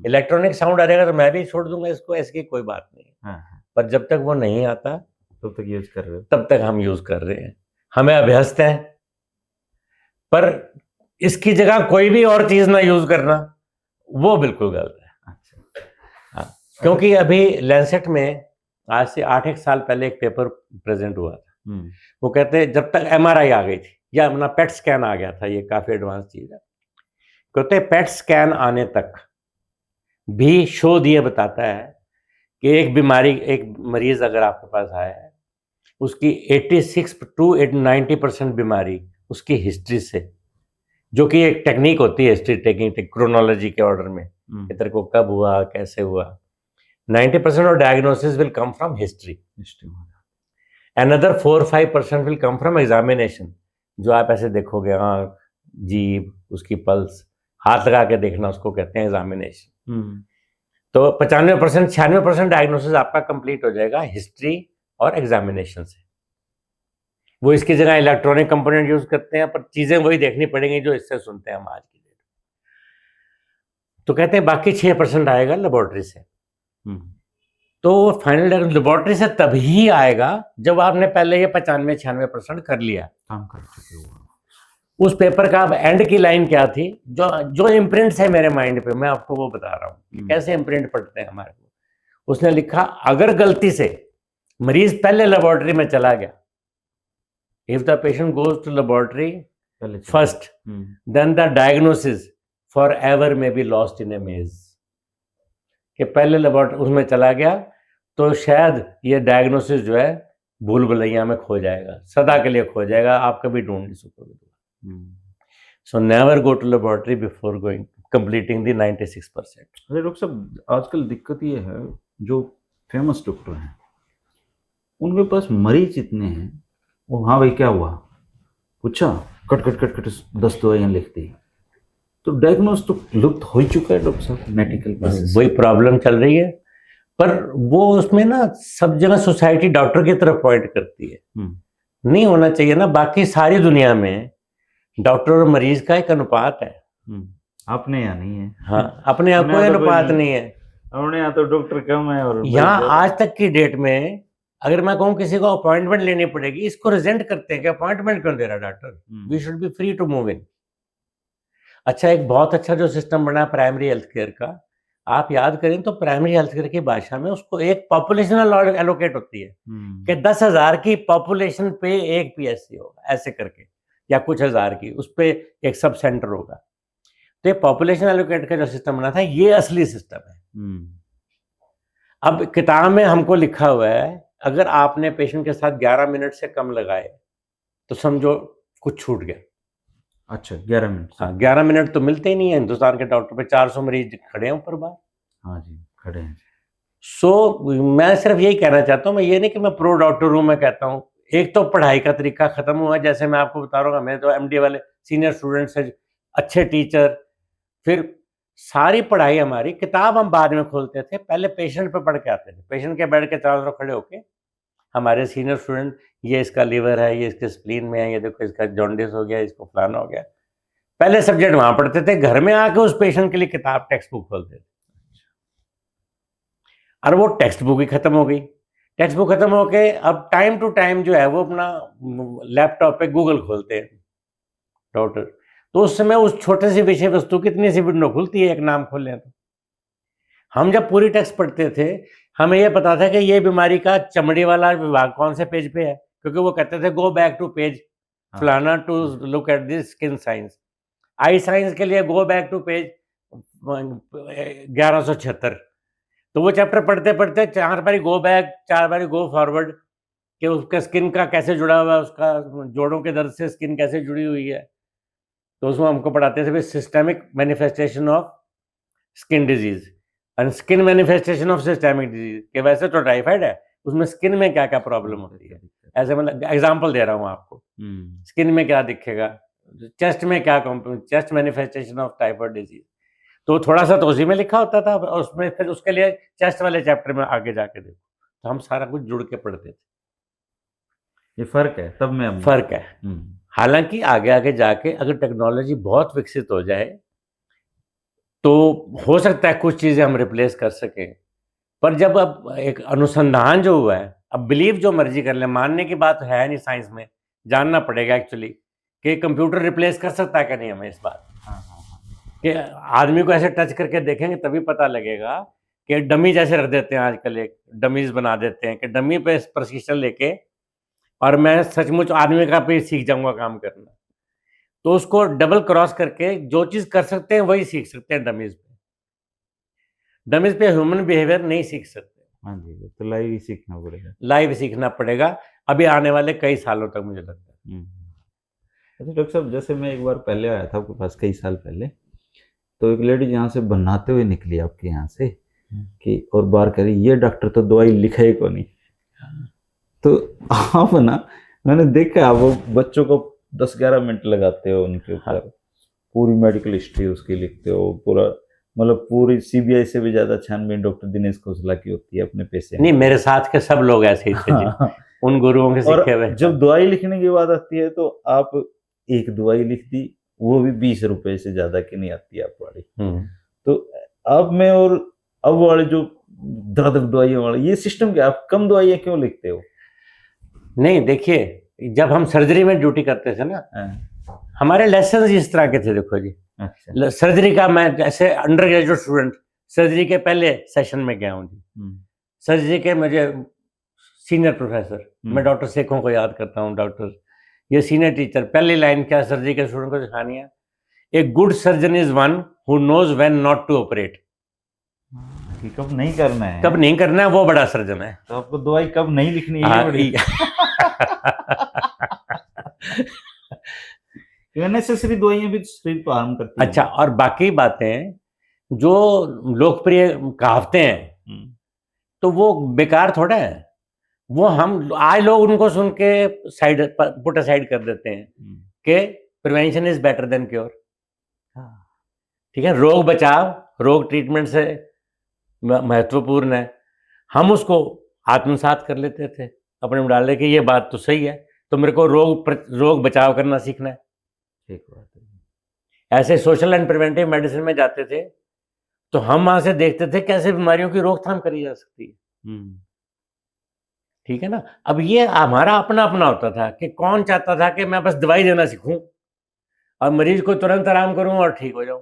इलेक्ट्रॉनिक साउंड आ जाएगा तो मैं भी छोड़ दूंगा इसको, ऐसी कोई बात नहीं। पर जब तक वो नहीं आता तब तक यूज कर रहे हो, तब तक हम यूज कर रहे हैं, हमें अभ्यस्त है। पर इसकी जगह कोई भी और चीज ना यूज करना वो बिल्कुल गलत है। अच्छा। क्योंकि अभी लैंसेट में आज से 8-1 साल पहले एक पेपर प्रेजेंट हुआ था, वो कहते हैं जब तक एमआरआई आ गई थी या अपना पेट स्कैन आ गया था, ये काफी एडवांस चीज है, कहते हैं पेट स्कैन आने तक भी शोध ये बताता है कि एक मरीज अगर आपके पास आया है, उसकी 86 to 90% बीमारी उसकी हिस्ट्री से, जो कि एक टेक्निक होती है हिस्ट्री टेकिंग, क्रोनोलॉजी के ऑर्डर में, तेरे को कब हुआ, कैसे हुआ, 90% of diagnosis will come from history. Another 4-5% will come from examination, जो आप ऐसे देखोगे आँख, जीभ, उसकी पल्स, हाथ लगा के देखना, उसको कहते हैं एग्जामिनेशन। तो 95% 96% डायग्नोसिस आपका कंप्लीट हो जाएगा हिस्ट्री और एग्जामिनेशन से। वो इसकी जगह इलेक्ट्रॉनिक कंपोनेंट यूज करते हैं, पर चीजें वही देखनी पड़ेंगी जो इससे सुनते हैं हम आज की डेट। तो कहते हैं बाकी 6% आएगा लेबोरेटरी से। तो फाइनल लेबोरेटरी से तभी आएगा जब आपने पहले ये 95-96% कर लिया, काम कर चुके हो। उस पेपर का अब एंड की लाइन क्या थी, जो इम्प्रिंट्स है मेरे माइंड पे, मैं आपको वो बता रहा हूँ कैसे इम्प्रिंट पड़ते हैं हमारे को। उसने लिखा अगर गलती से मरीज पहले लेबोरेटरी में चला गया, if the patient goes to laboratory first, then the diagnosis forever may be lost in a maze, कि पहले लेबोरेटरी उसमें चला गया तो शायद ये डायग्नोसिस जो है भूल भुलैया में खो जाएगा, सदा के लिए खो जाएगा, आप कभी ढूंढ नहीं सकोगे। So never go to laboratory before completing the 96%. अरे डॉक्टर साहब आजकल दिक्कत ये है, जो फेमस डॉक्टर हैं उनके पास मरीज इतने हैं, वो हाँ भाई क्या हुआ पूछा, कट 10 दवाइयाँ लिख दी, तो डायग्नोस तो लुप्त हो चुका है डॉक्टर साहब, मेडिकल बेसिस। वही प्रॉब्लम चल रही है, पर वो उसमें ना सब जगह सोसाइटी डॉक्टर की तरफ पॉइंट करती है, नहीं होना चाहिए ना। बाकी सारी दुनिया में डॉक्टर और मरीज का एक अनुपात है, अपने यहाँ नहीं है। हाँ, अपने यहाँ कोई अनुपात नहीं है, अपने यहाँ तो डॉक्टर कम है और यहाँ आज तक की डेट में अगर मैं कहूँ किसी को अपॉइंटमेंट लेनी पड़ेगी, इसको रिजेंट करते हैं कि अपॉइंटमेंट क्यों दे रहा doctor, we should be free to move in. अच्छा, एक बहुत अच्छा जो सिस्टम बना प्राइमरी हेल्थ केयर का, आप याद करें तो प्राइमरी हेल्थ केयर की भाषा में उसको एक पॉपुलेशन एलोकेट होती है कि 10,000 की पॉपुलेशन पे एक पीएससी होगा, ऐसे करके, या कुछ हज़ार की, उस पे एक सब सेंटर होगा। तो ये पॉपुलेशन एलोकेट का जो सिस्टम बना था, ये असली सिस्टम है। अब किताब में हमको लिखा हुआ है, अगर आपने पेशेंट के साथ 11 मिनट से कम लगाए तो समझो कुछ छूट गया। अच्छा, 11 मिनट? हाँ, 11 मिनट तो मिलते ही नहीं है हिंदुस्तान के डॉक्टर पे, 400 मरीज खड़े हैं ऊपर बाहर। हाँ जी, खड़े हैं। मैं सिर्फ यही कहना चाहता हूँ, मैं ये नहीं कि मैं प्रो डॉक्टर हूँ, मैं कहता हूँ एक तो पढ़ाई का तरीका खत्म हुआ, जैसे मैं आपको बता रहा हूँ, मैं तो एमडी वाले सीनियर स्टूडेंट्स हैं, अच्छे टीचर, फिर सारी पढ़ाई हमारी, किताब हम बाद में खोलते थे, पहले पेशेंट पे पढ़ के आते थे, पेशेंट के बेड के चारों तरफ खड़े होके हमारे सीनियर स्टूडेंट, ये इसका लीवर है, ये इसके स्प्लीन में है, ये देखो इसका जॉन्डिस हो गया, इसको फलाना हो गया, पहले सब्जेक्ट वहां पढ़ते थे, घर में आके उस पेशेंट के लिए किताब टेक्स्ट बुक खोलते थे। और वो टेक्स्ट बुक ही खत्म हो गई। टेक्स्ट बुक खत्म होके अब टाइम टू टाइम जो है वो अपना लैपटॉप पे गूगल खोलते हैं डॉक्टर, तो उस समय उस छोटे सी विषय वस्तु कितनी सी विंडो खुलती है, एक नाम खोल लें तो। हम जब पूरी टेक्स्ट पढ़ते थे, हमें यह पता था कि ये बीमारी का चमड़ी वाला विभाग कौन से पेज पे है, क्योंकि वो कहते थे गो बैक टू पेज फलाना to look at this skin science. Eye science के लिए गो बैक टू पेज 1176। तो वो चैप्टर पढ़ते पढ़ते 4 बारी गो बैक, 4 बारी गो फॉरवर्ड, कि उसका स्किन का कैसे जुड़ा हुआ है, उसका जोड़ों के दर्द से स्किन कैसे जुड़ी हुई है। तो उसमें हमको पढ़ाते थे systemic manifestation of skin disease and skin manifestation of systemic disease, कि वैसे तो टाइफाइड है, उसमें स्किन में क्या क्या प्रॉब्लम होती है, ऐसे मतलब एग्जाम्पल दे रहा हूँ आपको। स्किन में क्या दिखेगा, चेस्ट में क्या, chest manifestation of typhoid disease, तो थोड़ा सा तो उसी में लिखा होता था, और उसमें फिर उसके लिए चेस्ट वाले चैप्टर में आगे जाके देखो, तो हम सारा कुछ जुड़ के पढ़ते थे। ये फर्क है, तब में फर्क है। हालांकि आगे आगे जाके अगर टेक्नोलॉजी बहुत विकसित हो जाए तो हो सकता है कुछ चीजें हम रिप्लेस कर सकें, पर जब अब एक अनुसंधान जो हुआ है, अब बिलीव जो मर्जी कर ले, मानने की बात है नहीं, साइंस में जानना पड़ेगा एक्चुअली कि कंप्यूटर रिप्लेस कर सकता है कि नहीं हमें इस बात कि आदमी को ऐसे टच करके देखेंगे तभी पता लगेगा, कि डमी जैसे रख देते हैं आजकल, एक डमीज बना देते हैं कि डमी पे प्रशिक्षण लेके और मैं सचमुच आदमी का पे सीख जाऊंगा काम करना, तो उसको डबल क्रॉस करके जो चीज कर सकते हैं वही सीख सकते हैं डमीज पे। डमीज पे ह्यूमन बिहेवियर नहीं सीख सकते। हाँ जी, तो लाइव ही सीखना पड़ेगा। लाइव सीखना पड़ेगा, अभी आने वाले कई सालों तक मुझे लगता है। अच्छा डॉक्टर साहब, जैसे मैं एक बार पहले आया था आपके पास, कई साल पहले, तो एक लेडी यहाँ से बनाते हुए निकली आपके यहाँ से कि, और बार करी, ये डॉक्टर तो दवाई लिखे को नहीं। तो आप ना, मैंने देखा वो बच्चों को 10-11 मिनट लगाते हो उनके ऊपर, पूरी मेडिकल हिस्ट्री उसकी लिखते हो, पूरा मतलब पूरी सीबीआई से भी ज्यादा छानबीन डॉक्टर दिनेश खोसला की होती है अपने पेशेंट। नहीं, मेरे साथ के सब लोग ऐसे ही थे जी, उन गुरुओं के सीखे हुए। जब दवाई लिखने की बात आती है तो आप एक दवाई लिख दी, वो भी 20 रुपए से ज्यादा की नहीं आती आप वाली। तो अब में और अब वाले जो दर्द दवाइयों वाले, ये सिस्टम क्या, आप कम दवाइयाँ क्यों लिखते हो? नहीं देखिए, जब हम सर्जरी में ड्यूटी करते थे ना, हमारे लेसन इस तरह के थे, देखो जी। अच्छा। सर्जरी का, मैं जैसे अंडर ग्रेजुएट स्टूडेंट सर्जरी के पहले सेशन में गया हूँ जी। सर्जरी के मुझे सीनियर प्रोफेसर, मैं डॉक्टर सेखों को याद करता हूँ, डॉक्टर ये सीनियर टीचर, पहली लाइन क्या सर्जरी के स्टूडेंट को सिखानी है, a good surgeon is one who knows when not to operate. कब नहीं करना है, कब नहीं करना है, वो बड़ा सर्जन है। तो आपको दवाई कब नहीं लिखनी है, बड़ी नेसेसरी दवाइयां भी शरीर को हार्म करती हैं। अच्छा, और बाकी बातें जो लोकप्रिय कहावतें हैं तो वो बेकार थोड़ा है, वो हम आज लोग उनको सुन के साइड पुट असाइड कर देते हैं कि prevention is better than cure. ठीक है, रोग बचाव रोग ट्रीटमेंट से महत्वपूर्ण है, हम उसको आत्मसात कर लेते थे अपने में डाल, कि ये बात तो सही है, तो मेरे को रोग बचाव करना सीखना है। ठीक बात है। ऐसे सोशल एंड प्रिवेंटिव मेडिसिन में जाते थे तो हम वहां से देखते थे कैसे बीमारियों की रोकथाम करी जा सकती है। ठीक है ना। अब ये हमारा अपना अपना होता था कि कौन चाहता था कि मैं बस दवाई देना सीखूं और मरीज को तुरंत आराम करूं और ठीक हो जाऊं।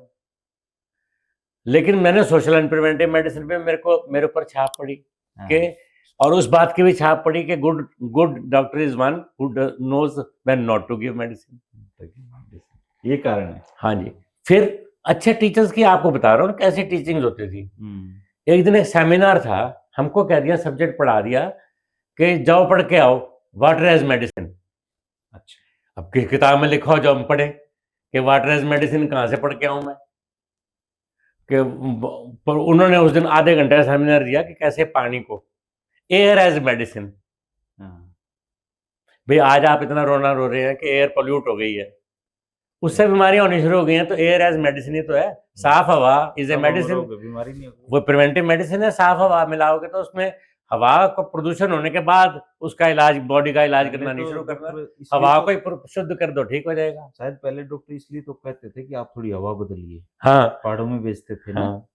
लेकिन मैंने सोशल एंड प्रिवेंटिव मेडिसिन पे मेरे ऊपर छाप पड़ी कि, और उस बात की भी छाप पड़ी कि good good doctor is one who knows when not to give medicine. ये कारण है। हाँ जी। फिर अच्छे टीचर्स की आपको बता रहा हूँ कैसी टीचिंग्स होती थी। एक दिन एक सेमिनार था, हमको कह दिया, सब्जेक्ट पढ़ा दिया कि जाओ पढ़ के आओ वाटर एज मेडिसिन। अच्छा, अब किस किताब में लिखा हो जो हम पढ़े कि वाटर एज मेडिसिन, कहाँ से पढ़ के आऊं मैं? कि पर उन्होंने उस दिन आधे घंटे का सेमिनार दिया कि कैसे पानी को एयर एज मेडिसिन। भाई आज आप इतना रोना रो रहे हैं कि एयर पोल्यूट हो गई है, उससे बीमारियां होनी शुरू हो गई हैं, तो एयर एज मेडिसिन ही तो है। साफ हवा इज ए मेडिसिन, बीमारी नहीं होगी, वो प्रिवेंटिव मेडिसिन है। साफ हवा मिलाओगे तो उसमें हवा का प्रदूषण होने के बाद उसका इलाज, बॉडी का इलाज करना नहीं शुरू करना, हवा को ही शुद्ध कर दो, ठीक हो जाएगा। शायद पहले डॉक्टर इसलिए तो कहते थे कि आप थोड़ी हवा बदलिए। हाँ, पहाड़ों में बेचते थे ना। हाँ।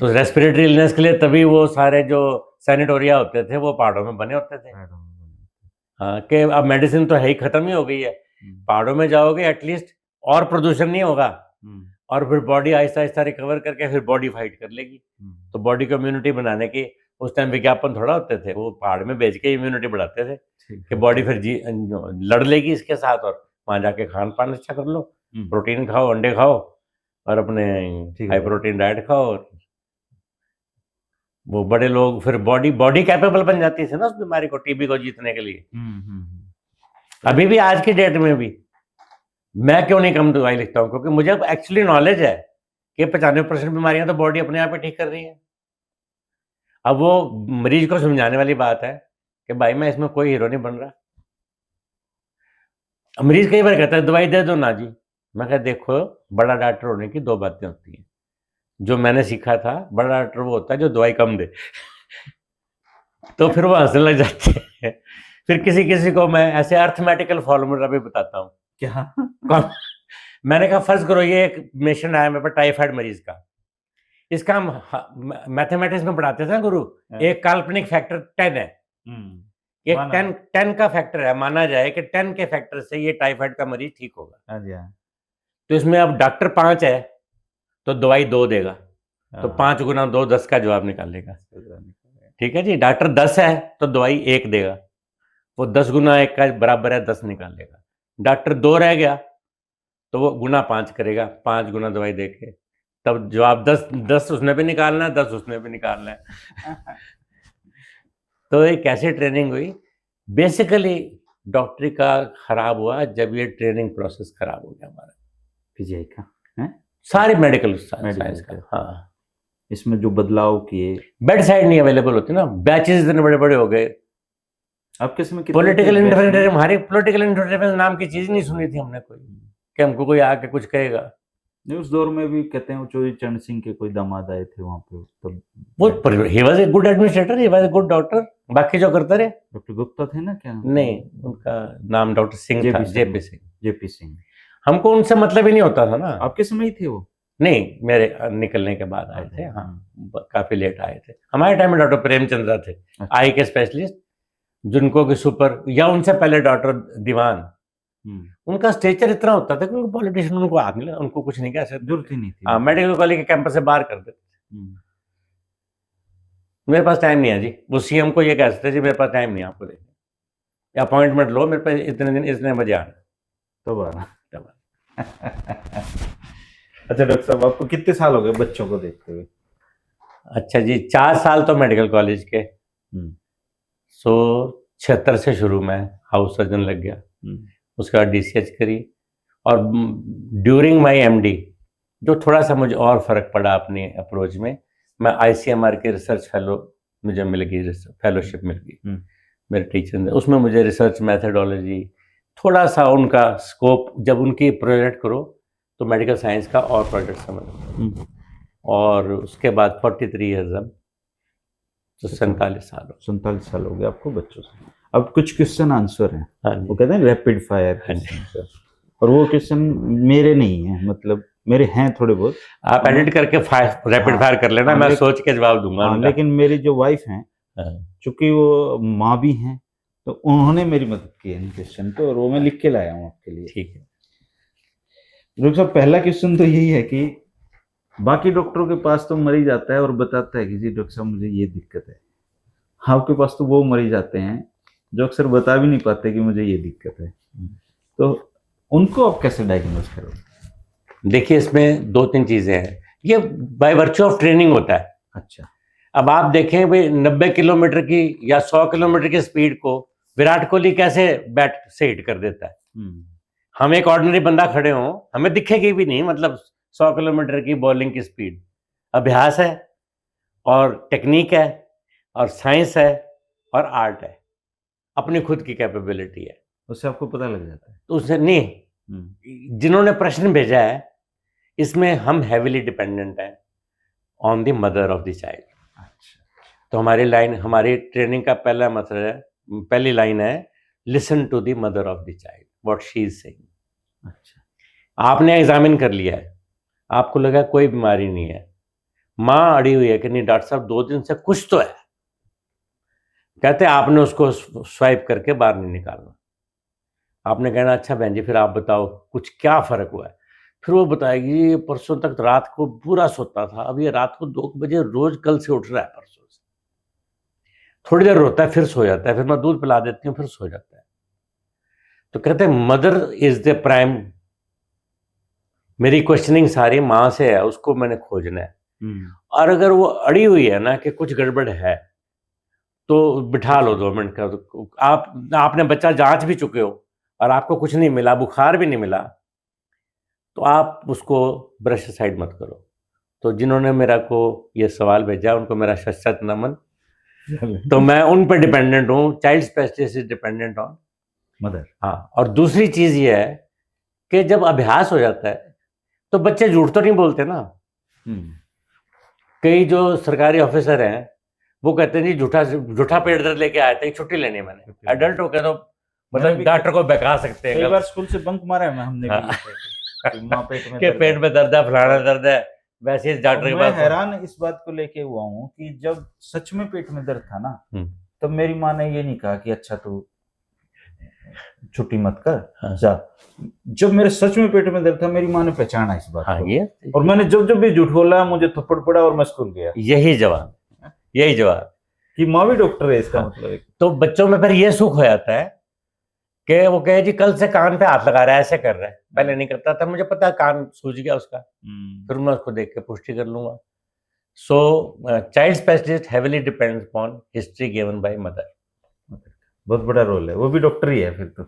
तो रेस्पिरेटरी इलनेस के लिए तभी वो सारे जो सैनिटोरिया होते थे वो पहाड़ों में बने होते थे। हाँ, कि अब मेडिसिन तो है ही, खत्म ही हो गई है। पहाड़ों में जाओगे एटलीस्ट और प्रदूषण नहीं होगा, और फिर बॉडी आहिस्ता आहिस्ता रिकवर करके फिर बॉडी फाइट कर लेगी। तो बॉडी को इम्यूनिटी बनाने की उस टाइम विज्ञापन थोड़ा होते थे, वो पहाड़ में बेच के इम्यूनिटी बढ़ाते थे कि बॉडी फिर लड़ लेगी इसके साथ, और वहां जाके खान पान अच्छा कर लो, प्रोटीन खाओ, अंडे खाओ, और अपने हाई प्रोटीन डाइट खाओ। वो बड़े लोग फिर बॉडी कैपेबल बन जाती थी ना उस बीमारी को, टीबी को जीतने के लिए। अभी भी आज की डेट में भी मैं क्यों नहीं कम दवाई लिखता हूँ, क्योंकि मुझे एक्चुअली नॉलेज है कि 95% बीमारियां तो बॉडी अपने आप ही ठीक कर रही है। अब वो मरीज को समझाने वाली बात है कि भाई मैं इसमें कोई हीरो नहीं बन रहा। मरीज कई बार कहता है दवाई दे दो ना जी। मैं कहता देखो, बड़ा डॉक्टर होने की दो बातें होती हैं। जो मैंने सीखा था, बड़ा डॉक्टर वो होता है जो दवाई कम दे तो फिर वो हंसने लग जाते हैं। फिर किसी किसी को मैं ऐसे अर्थमेटिकल फॉर्मूला भी बताता हूँ। क्या? मैंने कहा फर्ज करो ये एक पेशेंट आया मेरे पास, टाइफाइड मरीज का। इसका हम मैथमेटिक्स में पढ़ाते थे ना गुरु, एक काल्पनिक फैक्टर 10 है, एक 10 का फैक्टर है, माना जाए कि 10 के फैक्टर से ये टाइफाइड का मरीज ठीक होगा। तो इसमें अब डॉक्टर 5 है तो दवाई 2 देगा, तो 5 गुना 2 10 का जवाब निकालेगा। ठीक है जी। डॉक्टर 10 है तो दवाई 1 देगा, वो 10 गुना 1 का बराबर है 10 निकालेगा। डॉक्टर 2 रह गया तो वो गुना 5 करेगा, 5 गुना दवाई देके, तब जवाब 10 उसने भी निकालना है, 10 उसने भी निकालना है। तो ये कैसे ट्रेनिंग हुई? बेसिकली डॉक्टरी का खराब हुआ जब ये ट्रेनिंग प्रोसेस खराब हो गया हमारा, पीजीआई का है, सारे मेडिकल साइंस का। हाँ, इसमें जो बदलाव किए, बेड साइड नहीं अवेलेबल होती ना, बैचेस इतने बड़े बड़े हो गए। आपके समय पॉलिटिकल इंटरफेरेंस, हमारे पॉलिटिकल इंटरफेरेंस नाम की चीज नहीं सुनी थी हमने कोई, कि हमको कोई आके कुछ कहेगा। नहीं, उस दौर में भी कहते हैं चौधरी चरण सिंह के कोई दामाद आए थे वहां पे, तब वो ही was a good administrator, he was a good doctor. बाकी जो करते रहे, डॉक्टर गुप्ता थे ना, क्या नहीं उनका नाम डॉक्टर सिंह था, जेपी सिंह। हमको उनसे मतलब ही नहीं होता था ना। आपके समय ही थे वो? नहीं, मेरे निकलने के बाद आए थे। हाँ, काफी लेट आए थे। हमारे टाइम में डॉक्टर प्रेमचंद्रा थे, आई के स्पेशलिस्ट, जिनको कि सुपर, या उनसे पहले डॉक्टर दीवान। उनका स्टेचर इतना होता था कि उनको पॉलिटिशियन उनको हाथ नहीं, उनको कुछ नहीं कह सकते, जरूरत ही नहीं थी। हाँ, मेडिकल कॉलेज के कैंपस से बाहर कर देते। मेरे पास टाइम नहीं है जी, वो सीएम को ये कह सकते जी मेरे पास टाइम नहीं है आपको देखने, अपॉइंटमेंट लो, मेरे पास इतने दिन इतने बजे आना, तो आना। अच्छा डॉक्टर साहब, आपको कितने साल हो गए बच्चों को देखते हुए? अच्छा जी, 4 साल तो मेडिकल कॉलेज के, सो 76 से शुरू में हाउस सर्जन लग गया, उसके बाद DCH करी, और ड्यूरिंग माय MD जो थोड़ा सा मुझे और फर्क पड़ा अपनी अप्रोच में, मैं ICMR के रिसर्च फेलो मुझे मिल गई, फेलोशिप मिल गई मेरे टीचर ने। उसमें मुझे रिसर्च मैथडोलॉजी, थोड़ा सा उनका स्कोप, जब उनकी प्रोजेक्ट करो तो मेडिकल साइंस का और प्रोजेक्ट समझ। और उसके बाद 43 ईयर्स, अब तो 47 साल हो गए आपको बच्चों से। अब कुछ क्वेश्चन आंसर हैं, वो कहते हैं रैपिड फायर, और वो क्वेश्चन मेरे नहीं है, मतलब मेरे हैं थोड़े बहुत, आप एडिट करके रैपिड फायर कर लेना, मैं सोच के जवाब दूंगा। लेकिन मेरी जो वाइफ हैं हाँ। चूंकि वो माँ भी हैं, तो उन्होंने मेरी मदद की है इन क्वेश्चन पे, और वो मैं लिख के लाया हूँ आपके लिए। ठीक है। डॉक्टर साहब, पहला क्वेश्चन तो यही है कि बाकी डॉक्टरों के पास तो मरीज आता है और बताता है कि जी डॉक्टर साहब मुझे ये दिक्कत है, आपके पास तो वो मरीज आते हैं जो अक्सर बता भी नहीं पाते कि मुझे ये दिक्कत है, तो उनको आप कैसे डायग्नोज करोगे? देखिए, इसमें 2-3 चीजें हैं। ये बाय वर्च्यू ऑफ ट्रेनिंग होता है। अच्छा। अब आप देखें भाई, 90 किलोमीटर की या 100 किलोमीटर की स्पीड को विराट कोहली कैसे बैट से हिट कर देता है। हम एक ऑर्डिनरी बंदा खड़े हों, हमें दिखेगी भी नहीं, मतलब 100 किलोमीटर की बॉलिंग की स्पीड। अभ्यास है और टेक्निक है और साइंस है और आर्ट है, अपनी खुद की कैपेबिलिटी है, उससे आपको पता लग जाता है। तो उससे नहीं, जिन्होंने प्रश्न भेजा है इसमें हम हैविली डिपेंडेंट हैं on the mother of the child. अच्छा। तो हमारी ट्रेनिंग का पहला मतलब है, पहली लाइन है, listen to the mother of the child what she is saying. अच्छा। आपने एग्जामिन कर लिया है, आपको लगा कोई बीमारी नहीं है, माँ अड़ी हुई है कि नहीं डॉक्टर साहब 2 दिन से कुछ तो है, कहते आपने उसको स्वाइप करके बाहर नहीं निकालना। आपने कहना अच्छा बहन जी फिर आप बताओ कुछ क्या फर्क हुआ है। फिर वो बताएगी ये परसों तक रात को पूरा सोता था, अब ये रात को 2 बजे रोज कल से उठ रहा है, परसों से थोड़ी देर रोता है फिर सो जाता है, फिर मैं दूध पिला देती हूँ फिर सो जाता है। तो कहते हैं मदर इज द प्राइम। मेरी क्वेश्चनिंग सारी माँ से है, उसको मैंने खोजना है। और अगर वो अड़ी हुई है ना कि कुछ गड़बड़ है, तो बिठा लो 2 मिनट का। आपने बच्चा जांच भी चुके हो और आपको कुछ नहीं मिला, बुखार भी नहीं मिला, तो आप उसको ब्रश साइड मत करो। तो जिन्होंने मेरा को ये सवाल भेजा उनको मेरा शत नमन। तो मैं उन पर डिपेंडेंट हूँ, child specialist is dependent on mother. हाँ। और दूसरी चीज ये है कि जब अभ्यास हो जाता है तो बच्चे झूठ तो नहीं बोलते ना। कई जो सरकारी ऑफिसर हैं वो कहते हैं जी झूठा पेट दर्द लेके आए थे, छुट्टी लेनी मैंने। एडल्ट हो गए तो मतलब डॉक्टर को बहका सकते हैं। कई बार स्कूल से बंक मारा है हमने भी, पेट में दर्द है, फलाना दर्द है, वैसे ही डॉक्टर के मैं पास। हैरान इस बात को लेके हुआ हूँ कि जब सच में पेट में दर्द था ना, तब मेरी माँ ने ये नहीं कहा कि अच्छा तू छुट्टी मत कर जा। जब मेरे सच में पेट में दर्द था मेरी माँ ने पहचाना इस बात को, ये और मैंने जब भी झूठ बोला मुझे थप्पड़ पड़ा और मैं स्कूल गया। यही जवाब कि माँ भी डॉक्टर है, इसका मतलब है। तो बच्चों में फिर ये सुख हो जाता है कि वो कहे जी कल से कान पे हाथ लगा रहा है, ऐसे कर रहा है, पहले नहीं करता था, मुझे पता है कान सूज गया उसका, फिर मैं उसको देख के पुष्टि कर लूंगा। So child specialist heavily depends upon history given by mother. बहुत बड़ा रोल है, वो भी डॉक्टर ही है फिर तो।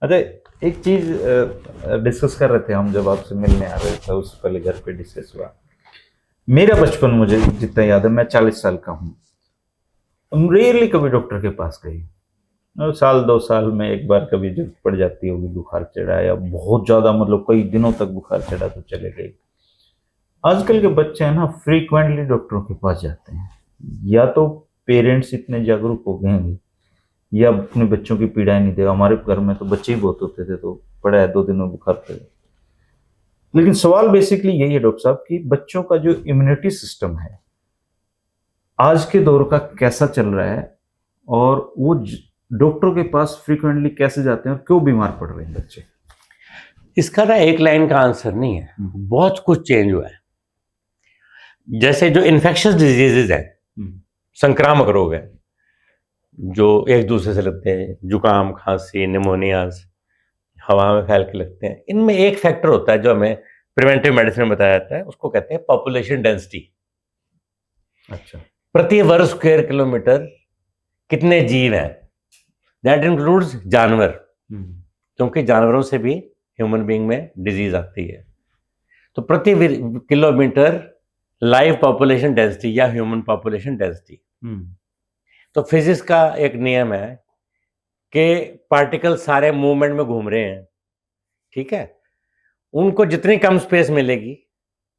अच्छा, एक चीज डिस्कस कर रहे थे हम जब आपसे मिलने आ रहे थे, उससे पहले घर पे डिस्कस हुआ। मेरा बचपन मुझे जितना याद है, मैं 40 साल का हूँ, रेयरली कभी डॉक्टर के पास गई। साल 2 साल में एक बार कभी जरूरत पड़ जाती होगी, बुखार चढ़ा या बहुत ज्यादा मतलब कई दिनों तक बुखार चढ़ा तो चले गए। आजकल के बच्चे हैं ना, फ्रीक्वेंटली डॉक्टरों के पास जाते हैं। या तो पेरेंट्स इतने जागरूक हो गए हैं या अपने बच्चों की पीड़ाएं नहीं देगा। हमारे घर में तो बच्चे ही बहुत होते थे, तो पड़ा है 2 दिन में बुखार पड़। लेकिन सवाल बेसिकली यही है डॉक्टर साहब कि बच्चों का जो इम्यूनिटी सिस्टम है आज के दौर का कैसा चल रहा है, और वो डॉक्टरों के पास फ्रीक्वेंटली कैसे जाते हैं और क्यों बीमार पड़ रहे हैं बच्चे? इसका ना एक लाइन का आंसर नहीं है, बहुत कुछ चेंज हुआ है। जैसे जो इन्फेक्शियस डिजीजेज हैं, संक्रामक रोग है जो एक दूसरे से लगते हैं, जुकाम, खांसी, निमोनियाज हवा में फैल के लगते हैं, इनमें एक फैक्टर होता है जो हमें प्रिवेंटिव मेडिसिन में बताया जाता है, उसको कहते हैं पॉपुलेशन डेंसिटी। अच्छा। प्रति वर्ग स्क्वायर किलोमीटर कितने जीव हैं, दैट इंक्लूड्स जानवर, क्योंकि जानवरों से भी ह्यूमन बीइंग में डिजीज आती है। तो प्रति किलोमीटर लाइव पॉपुलेशन डेंसिटी या ह्यूमन पॉपुलेशन डेंसिटी। तो फिजिक्स का एक नियम है कि पार्टिकल सारे मूवमेंट में घूम रहे हैं, ठीक है, उनको जितनी कम स्पेस मिलेगी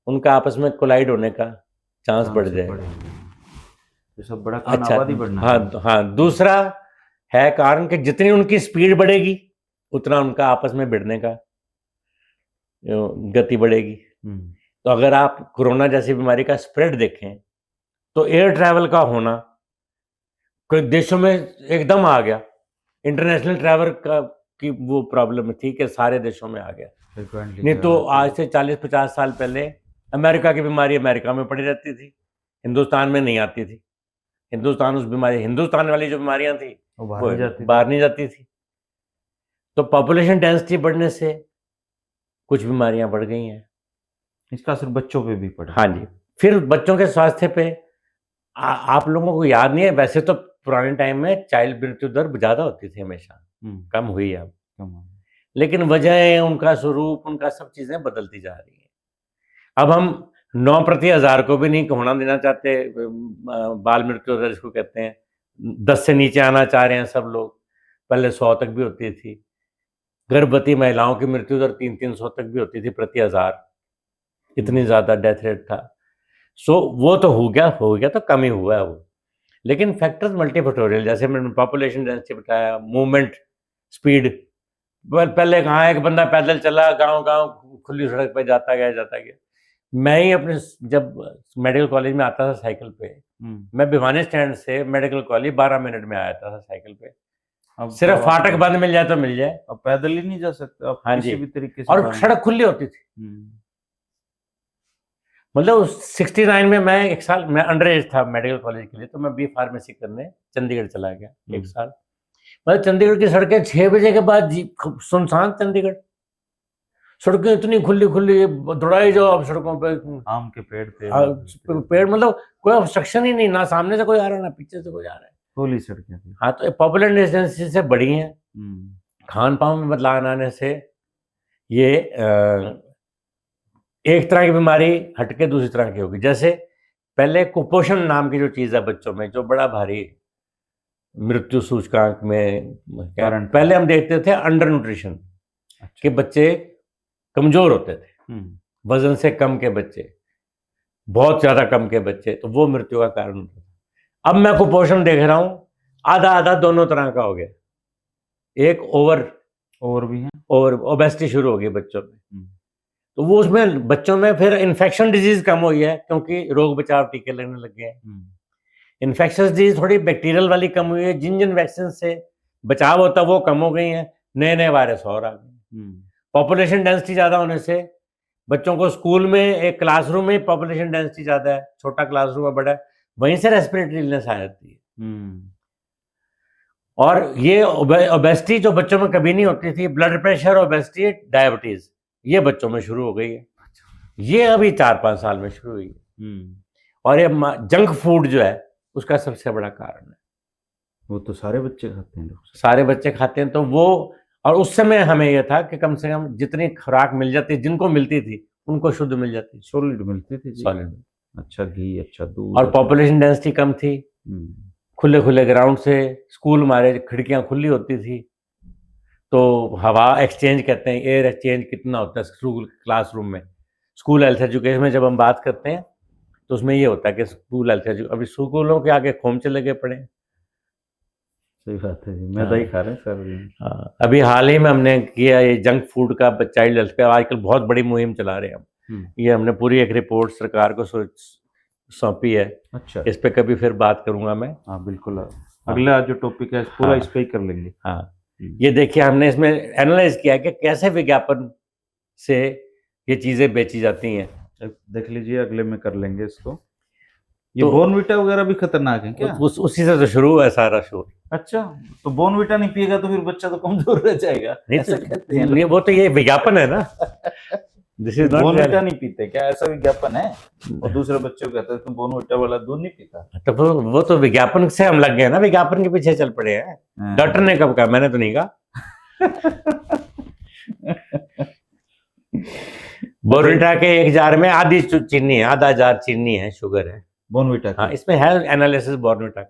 उनका आपस में कोलाइड होने का चांस बढ़ जाएगा। तो सब बड़ा कारण आबादी बढ़ना। हाँ, दूसरा है कारण कि जितनी उनकी स्पीड बढ़ेगी उतना उनका आपस में भिड़ने का गति बढ़ेगी। तो अगर आप कोरोना जैसी बीमारी का स्प्रेड देखें तो एयर ट्रैवल का होना कोई देशों में एकदम आ गया, इंटरनेशनल ट्रैवल का की वो प्रॉब्लम थी कि सारे देशों में आ गया। फ्रिक्वेंटली नहीं तो आज से 40-50 साल पहले अमेरिका की बीमारी अमेरिका में पड़ी रहती थी, हिंदुस्तान में नहीं आती थी। हिंदुस्तान वाली जो बीमारियां थी वो वो बाहर बाहर नहीं जाती थी। तो पॉपुलेशन डेंसिटी बढ़ने से कुछ बीमारियां बढ़ गई हैं। इसका असर बच्चों पे भी पड़ा। हाँ जी, फिर बच्चों के स्वास्थ्य पे आप लोगों को याद नहीं है, वैसे तो पुराने टाइम में चाइल्ड मृत्यु दर ज़्यादा होती थी हमेशा, कम हुई है अब। कम हो। लेकिन वजह, उनका स्वरूप, उनका सब चीज़ें बदलती जा रही हैं। अब हम 9/1000 को भी नहीं होना देना चाहते, बाल मृत्यु दर जिसको कहते हैं, 10 से नीचे आना चाह रहे हैं सब लोग। पहले 100 तक भी होती थी। गर्भवती महिलाओं की मृत्यु दर 300 तक भी होती थी प्रति 1000, इतनी ज़्यादा डेथ रेट था। सो वो तो हो गया तो कम ही हुआ है वो। लेकिन फैक्टर्स मल्टीफैक्टोरियल, जैसे मैंने पॉपुलेशन डेंसिटी बताया, मूवमेंट स्पीड, पहले कहाँ एक बंदा पैदल चला, गांव-गांव खुली सड़क पे जाता गया। मैं ही अपने जब मेडिकल कॉलेज में आता था साइकिल पे, मैं भिवानी स्टैंड से मेडिकल कॉलेज 12 मिनट में आया था साइकिल पे। अब सिर्फ फाटक बंद मिल जाए तो मिल जाए। अब पैदल ही नहीं जा सकते आप, हाँ किसी जी, भी तरीके से और सड़क खुली होती थी। मतलब 69 में मैं एक साल, मैं अंडर एज था मेडिकल कॉलेज के लिए, तो मैं बी फार्मेसी करने चंडीगढ़ चला गया एक साल। मतलब चंडीगढ़ की सड़कें 6 बजे के बाद सुनसान चंडीगढ़, सड़कें इतनी खुली दौड़ाई जाओ आप सड़कों पे। आम के पेड़ थे, पेड़, मतलब कोई ऑब्स्ट्रक्शन ही नहीं, ना सामने से कोई आ रहा है ना पीछे से कोई आ रहा है, खुली सड़कें थी। हाँ, तो पॉपुलर डेंसिटी से बढ़ी हैं। खान पान में बदलाव आने से ये एक तरह की बीमारी हटके दूसरी तरह की होगी। जैसे पहले कुपोषण नाम की जो चीज़ है बच्चों में, जो बड़ा भारी मृत्यु सूचकांक में, पहले हम देखते थे अंडर न्यूट्रिशन, कि बच्चे कमजोर होते थे, वजन से कम के बच्चे, बहुत ज्यादा कम के बच्चे, तो वो मृत्यु का कारण होता था। अब मैं कुपोषण देख रहा हूं, आधा दोनों तरह का हो गया। एक ओवर भी है, ओवर ओबेसिटी शुरू हो गई बच्चों में, तो वो उसमें बच्चों में फिर इन्फेक्शन डिजीज कम हुई है, क्योंकि रोग बचाव टीके लगने लग गए हैं। इन्फेक्शस डिजीज थोड़ी बैक्टीरियल वाली कम हुई है, जिन वैक्सीन से बचाव होता है वो कम हो गई हैं, नए वायरस और आ गए। पॉपुलेशन डेंसिटी ज्यादा होने से बच्चों को स्कूल में, एक क्लासरूम में पॉपुलेशन डेंसिटी ज्यादा है, छोटा क्लासरूम है, बड़ा है, वहीं से रेस्पिरेटरी इलनेस आ जाती है। और ये ओबेसिटी जो बच्चों में कभी नहीं होती थी, ब्लड प्रेशर, ओबेसिटी, डायबिटीज, ये बच्चों में शुरू हो गई है। ये अभी 4-5 साल में शुरू हुई है। और ये जंक फूड जो है उसका सबसे बड़ा कारण है। वो तो सारे बच्चे खाते हैं, सारे बच्चे खाते हैं, तो वो, और उस समय हमें यह था कि कम से कम जितनी खुराक मिल जाती, जिनको मिलती थी उनको शुद्ध मिल जाती, सॉलिड मिलती थी, सॉलिड, अच्छा घी, अच्छा दूध, और पॉपुलेशन डेंसिटी कम थी, खुले ग्राउंड से स्कूल, हमारे खिड़कियां खुली होती थी, तो हवा एक्सचेंज कहते हैं, एयर एक्सचेंज कितना होता है स्कूल क्लासरूम में। स्कूल हेल्थ एजुकेशन में जब हम बात करते हैं तो उसमें ये होता है कि स्कूल हेल्थ एजुकेशन, अभी स्कूलों के आगे खोमचे लगे पड़े हैं। सही बात है जी, मैदा ही खा रहे हैं सर। हाँ, अभी हाल ही में हमने किया ये जंक फूड का चाइल्ड हेल्थ पे आजकल बहुत बड़ी मुहिम चला रहे हैं हम। ये हमने पूरी एक रिपोर्ट सरकार को सौंपी है। अच्छा, इस पे कभी फिर बात करूंगा मैं। हाँ बिल्कुल, अगला जो टॉपिक है पूरा इस पे ही कर लेंगे। हाँ, ये देखिए हमने इसमें एनालाइज किया कि कैसे विज्ञापन से ये चीजें बेची जाती हैं। देख लीजिए, अगले में कर लेंगे इसको। ये तो बॉर्नविटा वगैरह भी खतरनाक है क्या? उसी से तो शुरू है सारा शो। अच्छा, तो बॉर्नविटा नहीं पिएगा तो फिर बच्चा तो कमजोर रह जाएगा, ऐसा कहते हैं। नहीं, वो तो ये विज्ञापन है ना। बॉर्नविटा नहीं पीते क्या, ऐसा विज्ञापन है? और दूसरे बच्चे को कहते हैं तुम बॉर्नविटा वाला दूध नहीं पीता, तो वो तो विज्ञापन से हम लग गए ना, विज्ञापन के पीछे चल पड़े हैं। डॉक्टर ने कब कहा? मैंने तो नहीं कहा। बॉर्नविटा के एक जार में आधी चीनी है, आधा जार चीनी है, शुगर है बॉर्नविटा। हाँ, इसमें है एनालिसिस बॉर्नविटा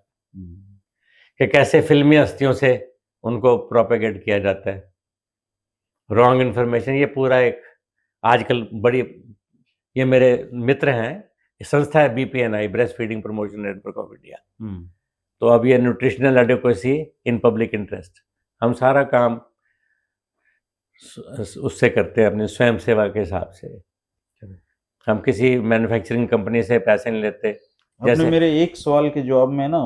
कि कैसे फिल्मी हस्तियों से उनको प्रोपेगेट किया जाता है, रॉन्ग इन्फॉर्मेशन। ये पूरा एक आजकल बड़ी, ये मेरे मित्र हैं, संस्था है BPNI, breast feeding promotion network of India. तो अब ये nutritional adequacy in public interest, हम सारा काम उससे करते हैं, अपनी स्वयं सेवा के हिसाब से। हम किसी मैन्युफैक्चरिंग कंपनी से पैसे नहीं लेते। जैसे मेरे एक सवाल के जवाब में ना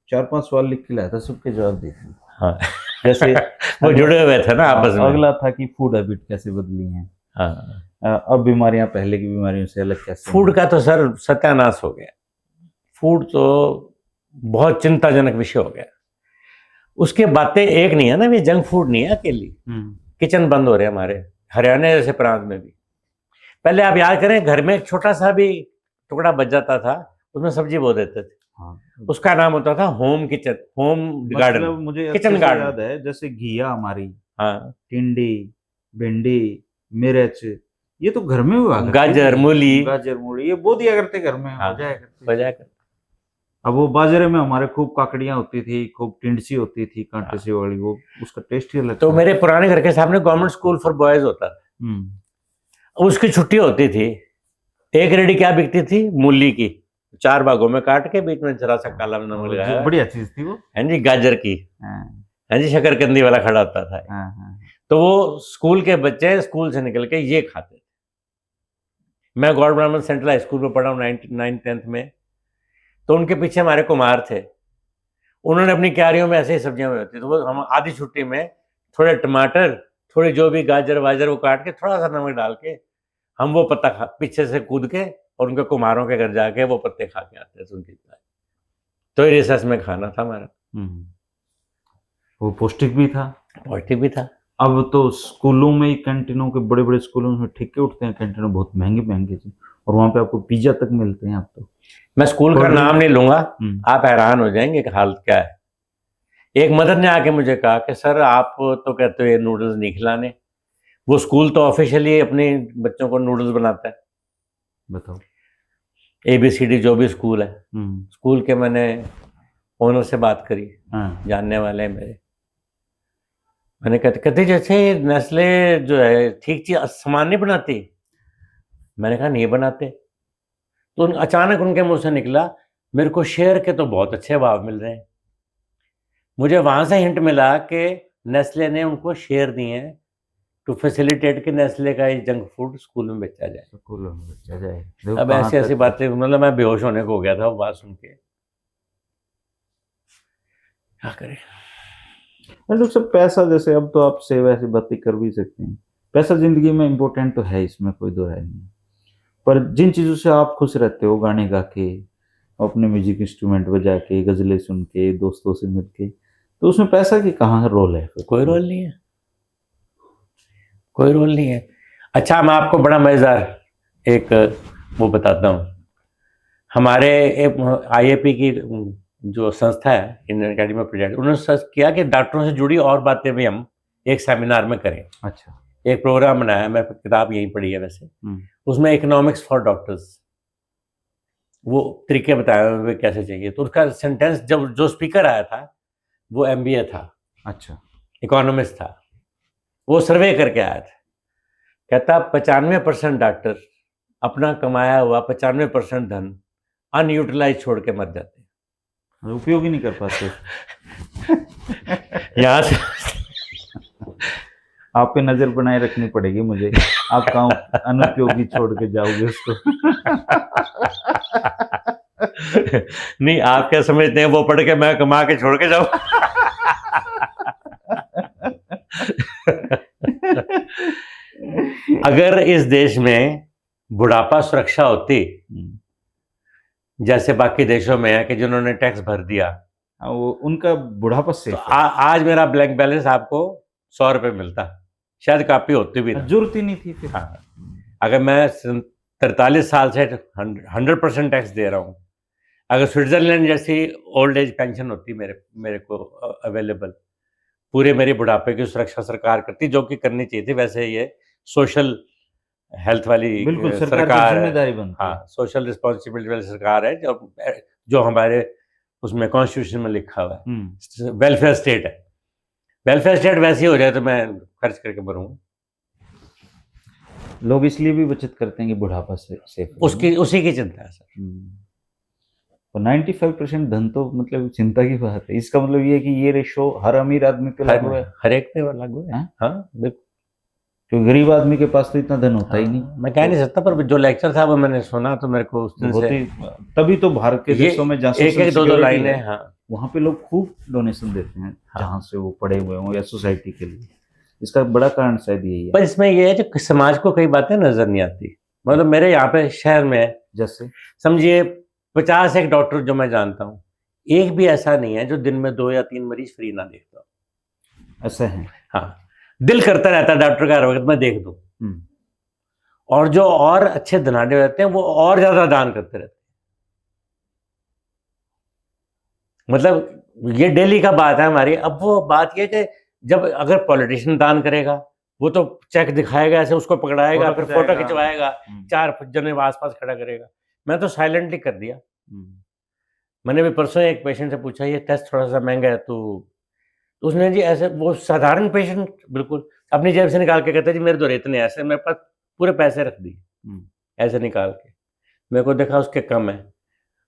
4-5 सवाल लिख के लाया था, सबके जवाब दे दिए। हाँ जैसे वो जुड़े हुए थे ना आपस में। अगला था कि फूड हैबिट कैसे बदली हैं, हाँ अब बीमारियां पहले की बीमारियों से अलग कैसे फूड हैं? का तो सर सत्यानाश हो गया। फूड तो बहुत चिंताजनक विषय हो गया। उसके बातें एक नहीं है ना, ये जंक फूड नहीं है अकेली। किचन बंद हो रहे हैं हमारे हरियाणा जैसे प्रांत में भी। पहले आप याद करें, घर में एक छोटा सा भी टुकड़ा बच जाता था, उसमें सब्जी बो देते थे। हाँ, उसका नाम होता था होम किचन, होम गार्डन, मतलब मुझे किचन अच्छे से गार्डन। याद है, जैसे घिया हमारी, हाँ, टिंडी, भिंडी, मिर्च, ये तो घर में हुआ करती गाजर, थी। मूली, गाजर मूली ये बो दिया करते घर में, हाँ, हो जाया करती। बजा कर। अब वो बाजरे में हमारे खूब काकड़ियां होती थी, खूब टिंडसी होती थी कांटे से वाली, वो उसका टेस्ट ही अलग तो था। मेरे पुराने घर के सामने गवर्नमेंट स्कूल फॉर बॉयज होता था। उसकी छुट्टी होती थी, एक रेडी क्या बिकती थी, मूली की, 4 भागों में काट के बीच में जरा सा काला नमक जो लगाया, बढ़िया चीज थी वो। हाँ जी, गाजर की, हाँ, हाँ जी, शकरकंदी वाला खड़ा होता था। हाँ, हाँ। तो वो स्कूल के बच्चे स्कूल से निकल के ये खाते थे। मैं गौड़ ब्राह्मण सेंट्रल हाई स्कूल में पढ़ा हूँ 9th-10th में, तो उनके पीछे हमारे कुमार थे, उन्होंने अपनी क्यारियों में ऐसे ही सब्जियां में होती, तो वो हम आधी छुट्टी में थोड़े टमाटर, थोड़े जो भी गाजर वाजर वो काट के थोड़ा सा नमक डाल के हम वो पत्ता खा, पीछे से कूद के और उनके कुमारों के घर जाके वो पत्ते खा के आते थे उनकी। तो ये रिसर्च में खाना था हमारा। वो पौष्टिक भी था, पौष्टिक भी था। अब तो स्कूलों में ही, कैंटीनों के बड़े बड़े स्कूलों में ठेके उठते हैं, कैंटीनों बहुत महंगे महंगे जी, और वहाँ पे आपको पिज्जा तक मिलते हैं। अब तो मैं स्कूल का नाम नहीं लूंगा, आप हैरान हो जाएंगे कि हालत क्या है। एक मदर ने आके मुझे कहा कि सर आप तो कहते हो ये नूडल्स नहीं खिलाने, वो स्कूल तो ऑफिशियली अपने बच्चों को नूडल्स बनाता है। बताओ, ABCD जो भी स्कूल है, स्कूल के मैंने ओनर से बात करी, जानने वाले हैं मेरे, मैंने कहते जैसे नेस्ले जो है ठीक चीज सामान नहीं बनाती। मैंने कहा नहीं बनाते। तो अचानक उनके मुंह से निकला, मेरे को शेयर के तो बहुत अच्छे भाव मिल रहे हैं। मुझे वहां से हिंट मिला कि नेस्ले ने उनको शेयर दिए हैं टू फैसिलिटेट कि नेस्ले का ये जंक फूड स्कूल में बेचा जाए। स्कूल में बेचा जाए। अब ऐसी ऐसी बातें, मतलब मैं बेहोश होने को हो गया था वो बात सुन के। क्या करें डॉक्टर साहब, पैसा, जैसे अब तो आप से वैसी बातें कर भी सकते हैं, पैसा जिंदगी में इम्पोर्टेंट तो है, इसमें कोई दो राय नहीं, पर जिन चीज़ों से आप खुश रहते हो, गाने गा के, अपने म्यूजिक इंस्ट्रूमेंट बजा के, गज़लें सुन के, दोस्तों से मिल के, तो उसमें पैसा की कहाँ रोल है? कोई रोल नहीं है, कोई रोल नहीं है। अच्छा, मैं आपको बड़ा मज़ेदार एक वो बताता हूँ। हमारे एक IAP की जो संस्था है, इंडियन अकेडमी ऑफ पीडियाट्रिक्स, उन्होंने सर्च किया कि डॉक्टरों से जुड़ी और बातें भी हम एक सेमिनार में करें। अच्छा, एक प्रोग्राम बनाया, मैं किताब यही पढ़ी है वैसे, उसमें इकोनॉमिक्स फॉर डॉक्टर्स, वो तरीके बताए हुए कैसे चाहिए। तो उसका सेंटेंस, जब जो स्पीकर आया था वो MBA था, अच्छा, इकोनॉमिस्ट था, वो सर्वे करके आया था, कहता 95% डॉक्टर अपना कमाया हुआ 95% धन अनयूटिलाइज छोड़ के मर जाते हैं, उपयोग ही नहीं कर पाते। यहाँ से आप पे नजर बनाए रखनी पड़ेगी मुझे, आप कहाँ अनुपयोगी छोड़ के जाओगे उसको। नहीं, आप क्या समझते हैं वो पढ़ के मैं कमा के छोड़ के जाऊं? अगर इस देश में बुढ़ापा सुरक्षा होती जैसे बाकी देशों में है कि जिन्होंने टैक्स भर दिया, वो उनका बुढ़ापा से तो आज मेरा ब्लैंक बैलेंस आपको 100 रुपये मिलता, शायद कापी होती भी ना, जरूरत ही नहीं थी फिर। हाँ, अगर मैं 43 साल से 100% टैक्स दे रहा हूँ, अगर स्विट्जरलैंड जैसी ओल्ड एज पेंशन होती मेरे को अवेलेबल, पूरे मेरे बुढ़ापे की सुरक्षा सरकार करती, जो कि करनी चाहिए थी। वैसे ये सोशल हेल्थ वाली बिल्कुल सरकार जिम्मेदारी बनती है। हाँ, सोशल रिस्पॉन्सिबिलिटी वाली सरकार है, जो हमारे उसमें कॉन्स्टिट्यूशन में लिखा हुआ है। वेलफेयर स्टेट है, वेलफेयर स्टेट वैसी हो जाए तो मैं खर्च करके मरूंगा। लोग इसलिए भी बचत करते हैं कि बुढ़ापा से सेफ, उसी की चिंता है सर। तो 95% धन तो मतलब चिंता की बात है। इसका मतलब ये है कि ये रेशो हर अमीर आदमी पे लागू है, हर एक पे लागू है। हाँ बिल्कुल, क्योंकि गरीब आदमी के पास तो इतना धन होता ही नहीं। मैं कह नहीं सकता, पर जो लेक्चर था वो मैंने सुना तो मेरे को उस दिन से तभी तो भारत के देशों में एक 2 लाइनें, हाँ, वहाँ पे लोग खूब डोनेशन देते हैं, हाँ। जहाँ से वो पड़े हुए हों या सोसाइटी के लिए। इसका बड़ा कारण शायद यही है। पर इसमें ये है जो समाज को कई बातें नजर नहीं आती। मतलब मेरे यहाँ पे शहर में जैसे समझिए 50 एक डॉक्टर जो मैं जानता हूँ, एक भी ऐसा नहीं है जो दिन में 2 या 3 मरीज फ्री ना देखता हो। ऐसा है। हाँ, दिल करता रहता है डॉक्टर का हर वक्त मैं देख दूं। और जो और अच्छे धनाढ्य रहते हैं वो और ज्यादा दान करते रहते हैं। मतलब ये डेली का बात है हमारी। अब वो बात ये कि जब अगर पॉलिटिशियन दान करेगा, वो तो चेक दिखाएगा ऐसे, उसको पकड़ाएगा, फिर फोटो खिंचवाएगा, 4 जने आसपास खड़ा करेगा। मैं तो साइलेंटली कर दिया। मैंने भी परसों एक पेशेंट से पूछा ये टेस्ट थोड़ा सा महंगा है तो उसने जी ऐसे, वो साधारण पेशेंट बिल्कुल अपनी जेब से निकाल के कहता जी मेरे तो इतने ऐसे, मेरे पास पूरे पैसे रख दिए ऐसे निकाल के। मेरे को देखा उसके कम है,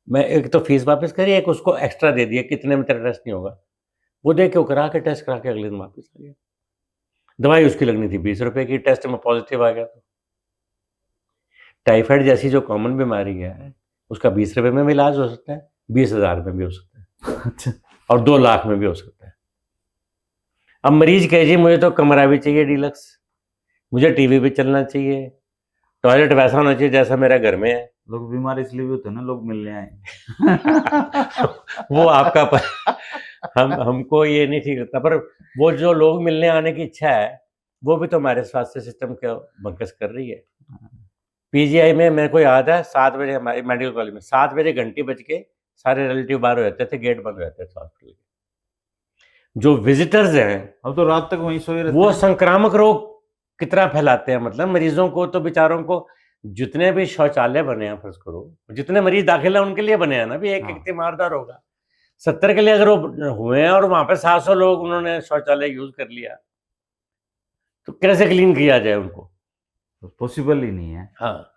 मैं एक तो फीस वापस करी, एक उसको एक्स्ट्रा दे दिया, कितने में तेरा टेस्ट नहीं होगा। वो देख के वो करा के टेस्ट करा के अगले दिन वापस आ गया। दवाई उसकी लगनी थी 20 रुपए की, टेस्ट में पॉजिटिव आ गया। तो टाइफाइड जैसी जो कॉमन बीमारी है उसका 20 रुपए में भी इलाज हो सकता है, 20,000 में भी हो सकता है, अच्छा, और 2 लाख में भी हो सकता है। अब मरीज कहे जी मुझे तो कमरा भी चाहिए डिलक्स, मुझे टीवी भी चलना चाहिए, टॉयलेट वैसा होना चाहिए जैसा मेरा घर में है। लोग बीमार इसलिए भी होते हैं ना, लोग मिलने आए। वो आपका हमको ये नहीं ठीक लगता, पर वो जो लोग मिलने आने की इच्छा है वो भी तो हमारे स्वास्थ्य सिस्टम को बंकस कर रही है। पीजीआई में मेरे को याद है 7 बजे हमारे मेडिकल कॉलेज में 7 बजे घंटी बज के सारे रिलेटिव बाहर हो जाते थे, गेट बंद हो जाते थे हॉस्पिटल के। जो विजिटर्स हैं अब तो रात तक वहीं सोए रहते वो हैं। संक्रामक रोग कितना फैलाते हैं। मतलब मरीजों को तो बेचारों को, जितने भी शौचालय बने हैं फर्ज करो, जितने मरीज दाखिल है उनके लिए बने हैं ना, भी एक एक तीमारदार होगा 70 के लिए अगर वो हुए हैं और वहां पे 700 लोग उन्होंने शौचालय यूज कर लिया, तो कैसे क्लीन किया जाए उनको? पॉसिबल ही नहीं है। हाँ,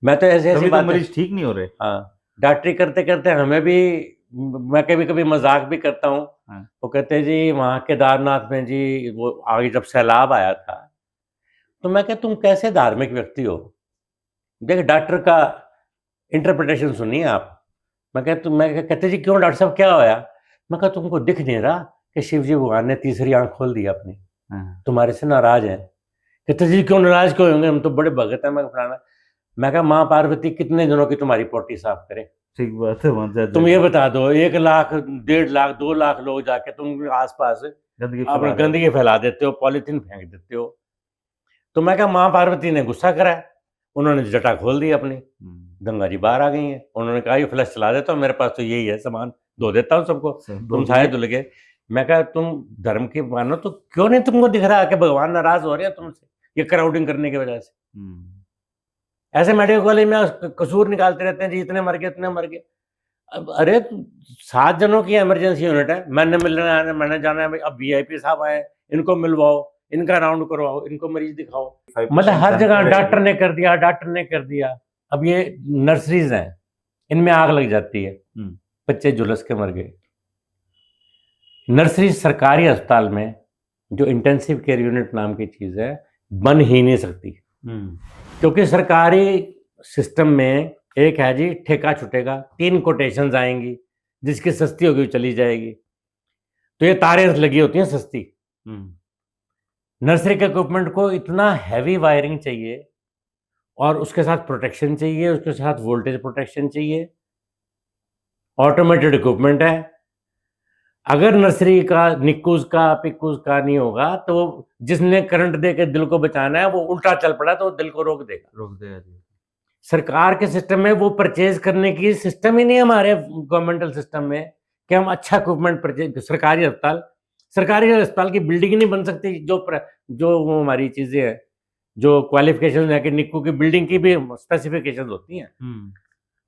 मैं तो ऐसे ऐसी बात, मरीज ठीक नहीं हो रहे। हाँ, डॉक्टरी करते करते हमें भी, मैं कभी कभी मजाक भी करता हूँ। हाँ। वो कहते हैं जी वहाँ केदारनाथ में जी वो आगे जब सैलाब आया था, तो मैं कहता तुम कैसे धार्मिक व्यक्ति हो? देखिए डॉक्टर का इंटरप्रिटेशन सुनिए आप। मैं कहते जी क्यों डॉक्टर साहब क्या होया? मैं कहा तुमको दिख नहीं रहा कि शिव जी भगवान ने तीसरी आंख खोल दी अपनी, तुम्हारे से नाराज हैं। कहते जी क्यों नाराज क्यों होंगे, हम तो बड़े भगत हैं। मैं फलाना, मैं कहा माँ पार्वती कितने दिनों की तुम्हारी पोटी साफ करे? ठीक बात है। तुम ये बता दो 1 लाख 1.5 लाख 2 लाख लोग जाके तुम आसपास अपने गंदगी फैला देते हो, पॉलीथीन फेंक देते हो। तो मैं कहा माँ पार्वती ने गुस्सा करा, उन्होंने जटा खोल दी अपनी, गंगा जी बाहर आ गई हैं। उन्होंने कहा ये फ्लश चला देता हूँ, मेरे पास तो यही है सामान, धो देता हूँ सबको, तुम सारे धुल गए। मैं कहा तुम धर्म की मानो तो क्यों नहीं तुमको दिख रहा कि भगवान नाराज हो रहे हैं तुमसे ये क्राउडिंग करने की वजह से? ऐसे मेडिकल कॉलेज में कसूर निकालते रहते हैं जी इतने मर गए इतने मर गए। अब अरे 7 जनों की इमरजेंसी यूनिट है, मैंने मिलने आना, मैंने जाना है, अब वीआईपी साहब आए, इनको मिलवाओ, इनका राउंड करवाओ, इनको मरीज दिखाओ। मतलब हर जगह डॉक्टर ने कर दिया, डॉक्टर ने कर दिया। अब ये नर्सरीज हैं, इनमें आग लग जाती है, बच्चे झुलस के मर गए। नर्सरी सरकारी अस्पताल में जो इंटेंसिव केयर यूनिट नाम की चीज है बन ही नहीं सकती, क्योंकि सरकारी सिस्टम में एक है जी ठेका छुटेगा, 3 कोटेशंस आएंगी, जिसकी सस्ती होगी चली जाएगी। तो ये तारें लगी होती हैं सस्ती। नर्सरी के इक्विपमेंट को इतना हैवी वायरिंग चाहिए और उसके साथ प्रोटेक्शन चाहिए, उसके साथ वोल्टेज प्रोटेक्शन चाहिए, ऑटोमेटेड इक्विपमेंट है। अगर नर्सरी का निक्कूज का पिक्कूज का नहीं होगा तो जिसने करंट दे के दिल को बचाना है वो उल्टा चल पड़ा तो दिल को रोक देगा। सरकार के सिस्टम में वो परचेज करने की सिस्टम ही नहीं है हमारे गवर्नमेंटल सिस्टम में कि हम अच्छा इक्विपमेंट परचेज। सरकारी अस्पताल की बिल्डिंग नहीं बन सकती जो वो हमारी चीजें हैं, जो क्वालिफिकेशन है कि निक्कू की बिल्डिंग की भी स्पेसिफिकेशन होती हैं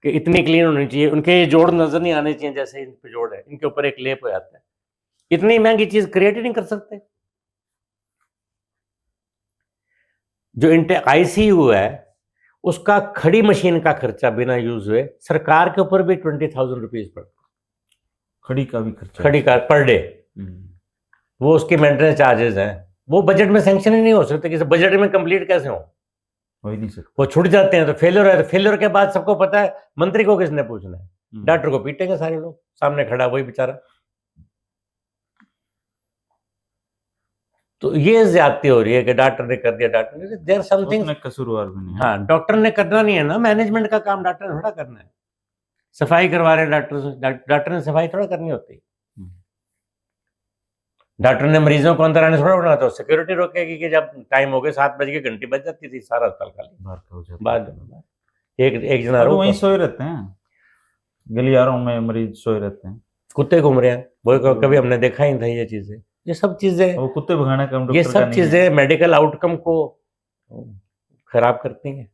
कि इतनी क्लीन होनी चाहिए, उनके ये जोड़ नजर नहीं आने चाहिए जैसे इन पे जोड़ है, इनके ऊपर एक लेप हो जाता है। इतनी महंगी चीज क्रिएट ही नहीं कर सकते। जो आईसीयू है उसका खड़ी मशीन का खर्चा बिना यूज हुए सरकार के ऊपर भी 20,000 रुपीज पड़ता, खड़ी का भी खर्चा, खड़ी का पर डे। वो उसकी मेंटेनेंस चार्जेस हैं, वो बजट में सैंक्शन ही नहीं हो सकते। कि बजट में कंप्लीट कैसे हो ही नहीं सकते, वो छूट जाते हैं। तो फेलियर है, तो फेलियर के बाद सबको पता है मंत्री को किसने पूछना है, डॉक्टर को पीटेंगे सारे लोग, सामने खड़ा वही बेचारा। तो ये ज्यादती हो रही है कि डॉक्टर ने कर दिया, डॉक्टर ने, देयर समथिंग कसूरवार भी नहीं है। हाँ, डॉक्टर ने करना नहीं है ना, मैनेजमेंट का काम डॉक्टर ने थोड़ा करना है। सफाई करवा रहे हैं डॉक्टर से, डॉक्टर ने सफाई थोड़ा करनी होती। डॉक्टर ने मरीजों को अंदर आने थोड़ा बनाता, सिक्योरिटी रोकेगी कि जब टाइम हो गए 7 बजे की घंटी बज जाती थी, सारा अस्पताल खाली, बाहर का हो जाता है। बाद एक जना और वहीं सोए रहते हैं, गलियारों में मरीज सोए रहते हैं, कुत्ते घूम रहे हैं, वो कभी हमने देखा ही नहीं था ये चीजें। ये सब चीजें, वो कुत्ते भगाने का ये सब चीजें मेडिकल आउटकम को खराब करती हैं।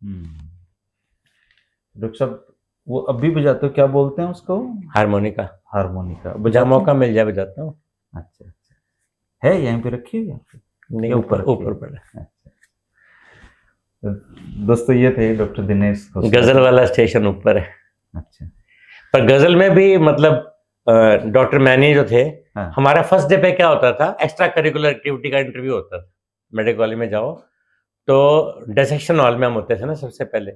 डॉक्टर साहब वो अभी बजाते हो, क्या बोलते हैं उसको? हारमोनिका। हारमोनिका बजा, मौका मिल जाए बजाता हूँ। अच्छा अच्छा, है यहीं पे रखी है? नहीं, ऊपर पर। अच्छा, दोस्तों ये थे डॉक्टर दिनेश खोसला। गजल वाला स्टेशन ऊपर है। अच्छा, पर गजल में भी मतलब डॉक्टर मैनी जो थे, हाँ। हमारा फर्स्ट डे पे क्या होता था, एक्स्ट्रा करिकुलर एक्टिविटी का इंटरव्यू होता था। मेडिकल कॉलेज में जाओ तो डिसेक्शन हॉल में हम होते थे ना सबसे पहले,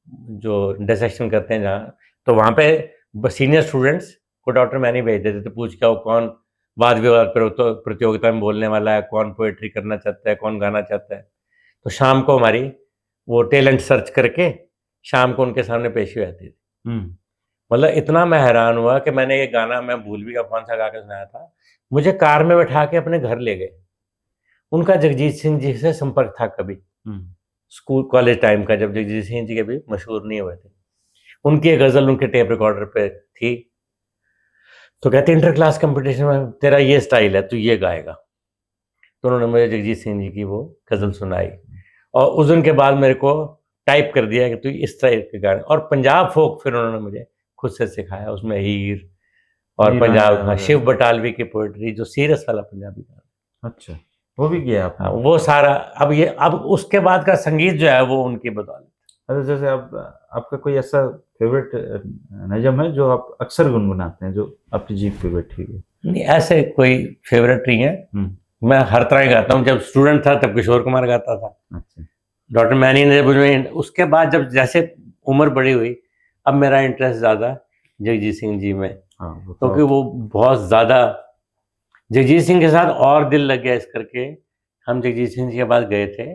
जो डिसेक्शन करते हैं जहाँ, तो वहाँ पे सीनियर स्टूडेंट्स को डॉक्टर मैनी भेज देते थे, पूछ के आओ कौन वाद विवाद प्रतियोगिता में बोलने वाला है, कौन पोएट्री करना चाहता है, कौन गाना चाहता है। तो शाम को हमारी वो टैलेंट सर्च करके शाम को उनके सामने पेशी हो जाती थी। मतलब इतना मैं हैरान हुआ कि मैंने ये गाना, मैं भूल भी गया कौन सा गा के सुनाया था, मुझे कार में बैठा के अपने घर ले गए। उनका जगजीत सिंह जी से संपर्क था कभी, स्कूल कॉलेज टाइम का, जब जगजीत सिंह जी के भी मशहूर नहीं हुए थे। उनकी एक गजल उनके टेप रिकॉर्डर पे थी, तो कहते इंटर क्लास कंपटीशन में तेरा ये स्टाइल है, तू ये गाएगा। तो उन्होंने मुझे जगजीत सिंह जी की वो गजल सुनाई, और उस दिन के बाद मेरे को टाइप कर दिया कि तू इस तरह के गाने, और पंजाब फोक फिर उन्होंने मुझे खुद से सिखाया, उसमें हीर और पंजाब, शिव बटालवी की पोएट्री, जो सीरियस वाला पंजाबी गाना। अच्छा, वो भी किया आपने? वो सारा, अब उसके बाद का संगीत जो है वो उनकी बदौलत। अच्छा, जैसे आपका कोई ऐसा फेवरेट नज़म है जो आप अक्सर गुनगुनाते हैं, जो आपकी जीभ पे बैठी हुई है? नहीं, ऐसे कोई फेवरेट नहीं है, मैं हर तरह गाता हूँ। जब स्टूडेंट था तब किशोर कुमार गाता था। अच्छा। डॉक्टर मैनी ने मुझे, उसके बाद जब जैसे उम्र बड़ी हुई, अब मेरा इंटरेस्ट ज़्यादा जगजीत सिंह जी में, क्योंकि वो बहुत ज़्यादा, जगजीत सिंह के साथ और दिल लग गया इस करके, हम जगजीत सिंह जी के पास गए थे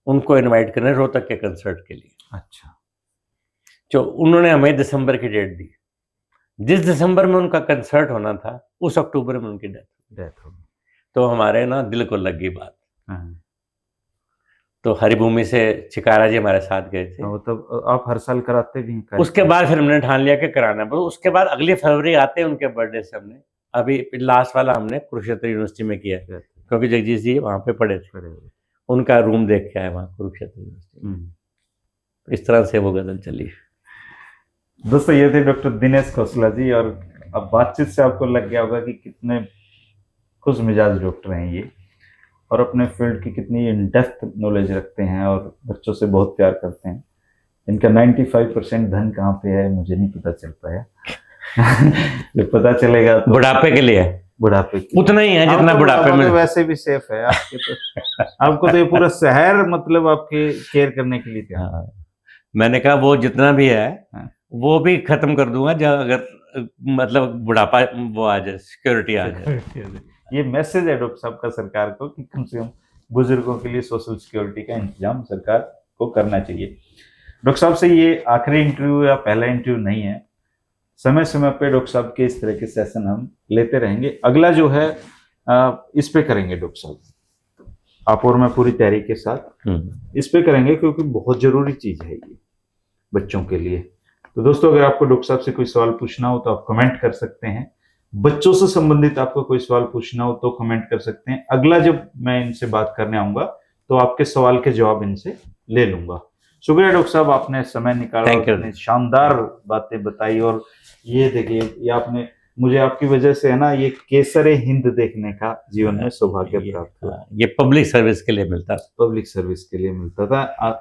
उनको इनवाइट करने रोहतक के कंसर्ट के लिए। अच्छा। जो उन्होंने हमें दिसंबर की डेट दी, जिस दिसंबर में उनका कंसर्ट होना था उस अक्टूबर में उनकी डेथ हो गई। तो हमारे ना दिल को लग गई बात। तो हरिभूमि से चिकारा जी हमारे साथ गए थे। तो आप हर साल कराते भी हैं? उसके बाद फिर हमने ठान लिया कि कराना है। उसके बाद अगली फरवरी आते हैं उनके बर्थडे से, हमने अभी लास्ट वाला हमने कुरुक्षेत्र यूनिवर्सिटी में किया, क्योंकि जगजीत जी वहाँ पे पढ़े थे, उनका रूम देख के आए वहाँ कुरुक्षेत्र यूनिवर्सिटी में। इस तरह से वो गजल चली। दोस्तों ये थे डॉक्टर दिनेश खोसला जी, और अब बातचीत से आपको लग गया होगा कि कितने खुश मिजाज डॉक्टर हैं ये, और अपने फील्ड की कितनी इन डेप्थ नॉलेज रखते हैं, और बच्चों से बहुत प्यार करते हैं। इनका 95% धन कहाँ पे है मुझे नहीं पता चल पाया। जब पता चलेगा तो बुढ़ापे के लिए, बुढ़ापे उतना ही है जितना बुढ़ापे में। तो वैसे भी सेफ है आपके, तो आपको तो ये पूरा शहर मतलब आपके केयर करने के लिए था। मैंने कहा वो जितना भी है वो भी खत्म कर दूंगा जब अगर मतलब बुढ़ापा वो आ जाए, सिक्योरिटी आ जाए। ये मैसेज है डॉक्टर साहब का सरकार को कि कम से कम बुजुर्गों के लिए सोशल सिक्योरिटी का इंतजाम सरकार को करना चाहिए। डॉक्टर साहब से ये आखिरी इंटरव्यू या पहला इंटरव्यू नहीं है, समय समय पे डॉक्टर साहब के इस तरह के सेशन हम लेते रहेंगे। अगला जो है इस पे करेंगे डॉक्टर साहब, आप और मैं पूरी तैयारी के साथ इस पे करेंगे, क्योंकि बहुत जरूरी चीज है ये बच्चों के लिए। तो दोस्तों अगर आपको डॉक्टर साहब से कोई सवाल पूछना हो तो आप कमेंट कर सकते हैं, बच्चों से संबंधित आपको कोई सवाल पूछना हो तो कमेंट कर सकते हैं। अगला जब मैं इनसे बात करने आऊंगा तो आपके सवाल के जवाब इनसे ले लूंगा। शुक्रिया डॉक्टर साहब, आपने समय निकाला, आपने शानदार बातें बताई, और ये देखिए ये आपने मुझे आपकी वजह से है ना ये केसर हिंद देखने का जीवन में सौभाग्य प्राप्त हुआ। ये पब्लिक सर्विस के लिए मिलता, पब्लिक सर्विस के लिए मिलता था,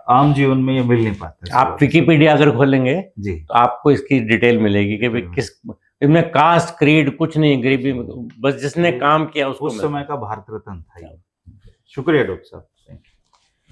आम जीवन में ये मिल नहीं पाता। आप विकिपीडिया अगर खोलेंगे जी तो आपको इसकी डिटेल मिलेगी कि भाई किस, इसमें कास्ट क्रीड कुछ नहीं, गरीबी, बस जिसने काम किया उसको। उस समय का भारत रत्न था। शुक्रिया डॉक्टर साहब।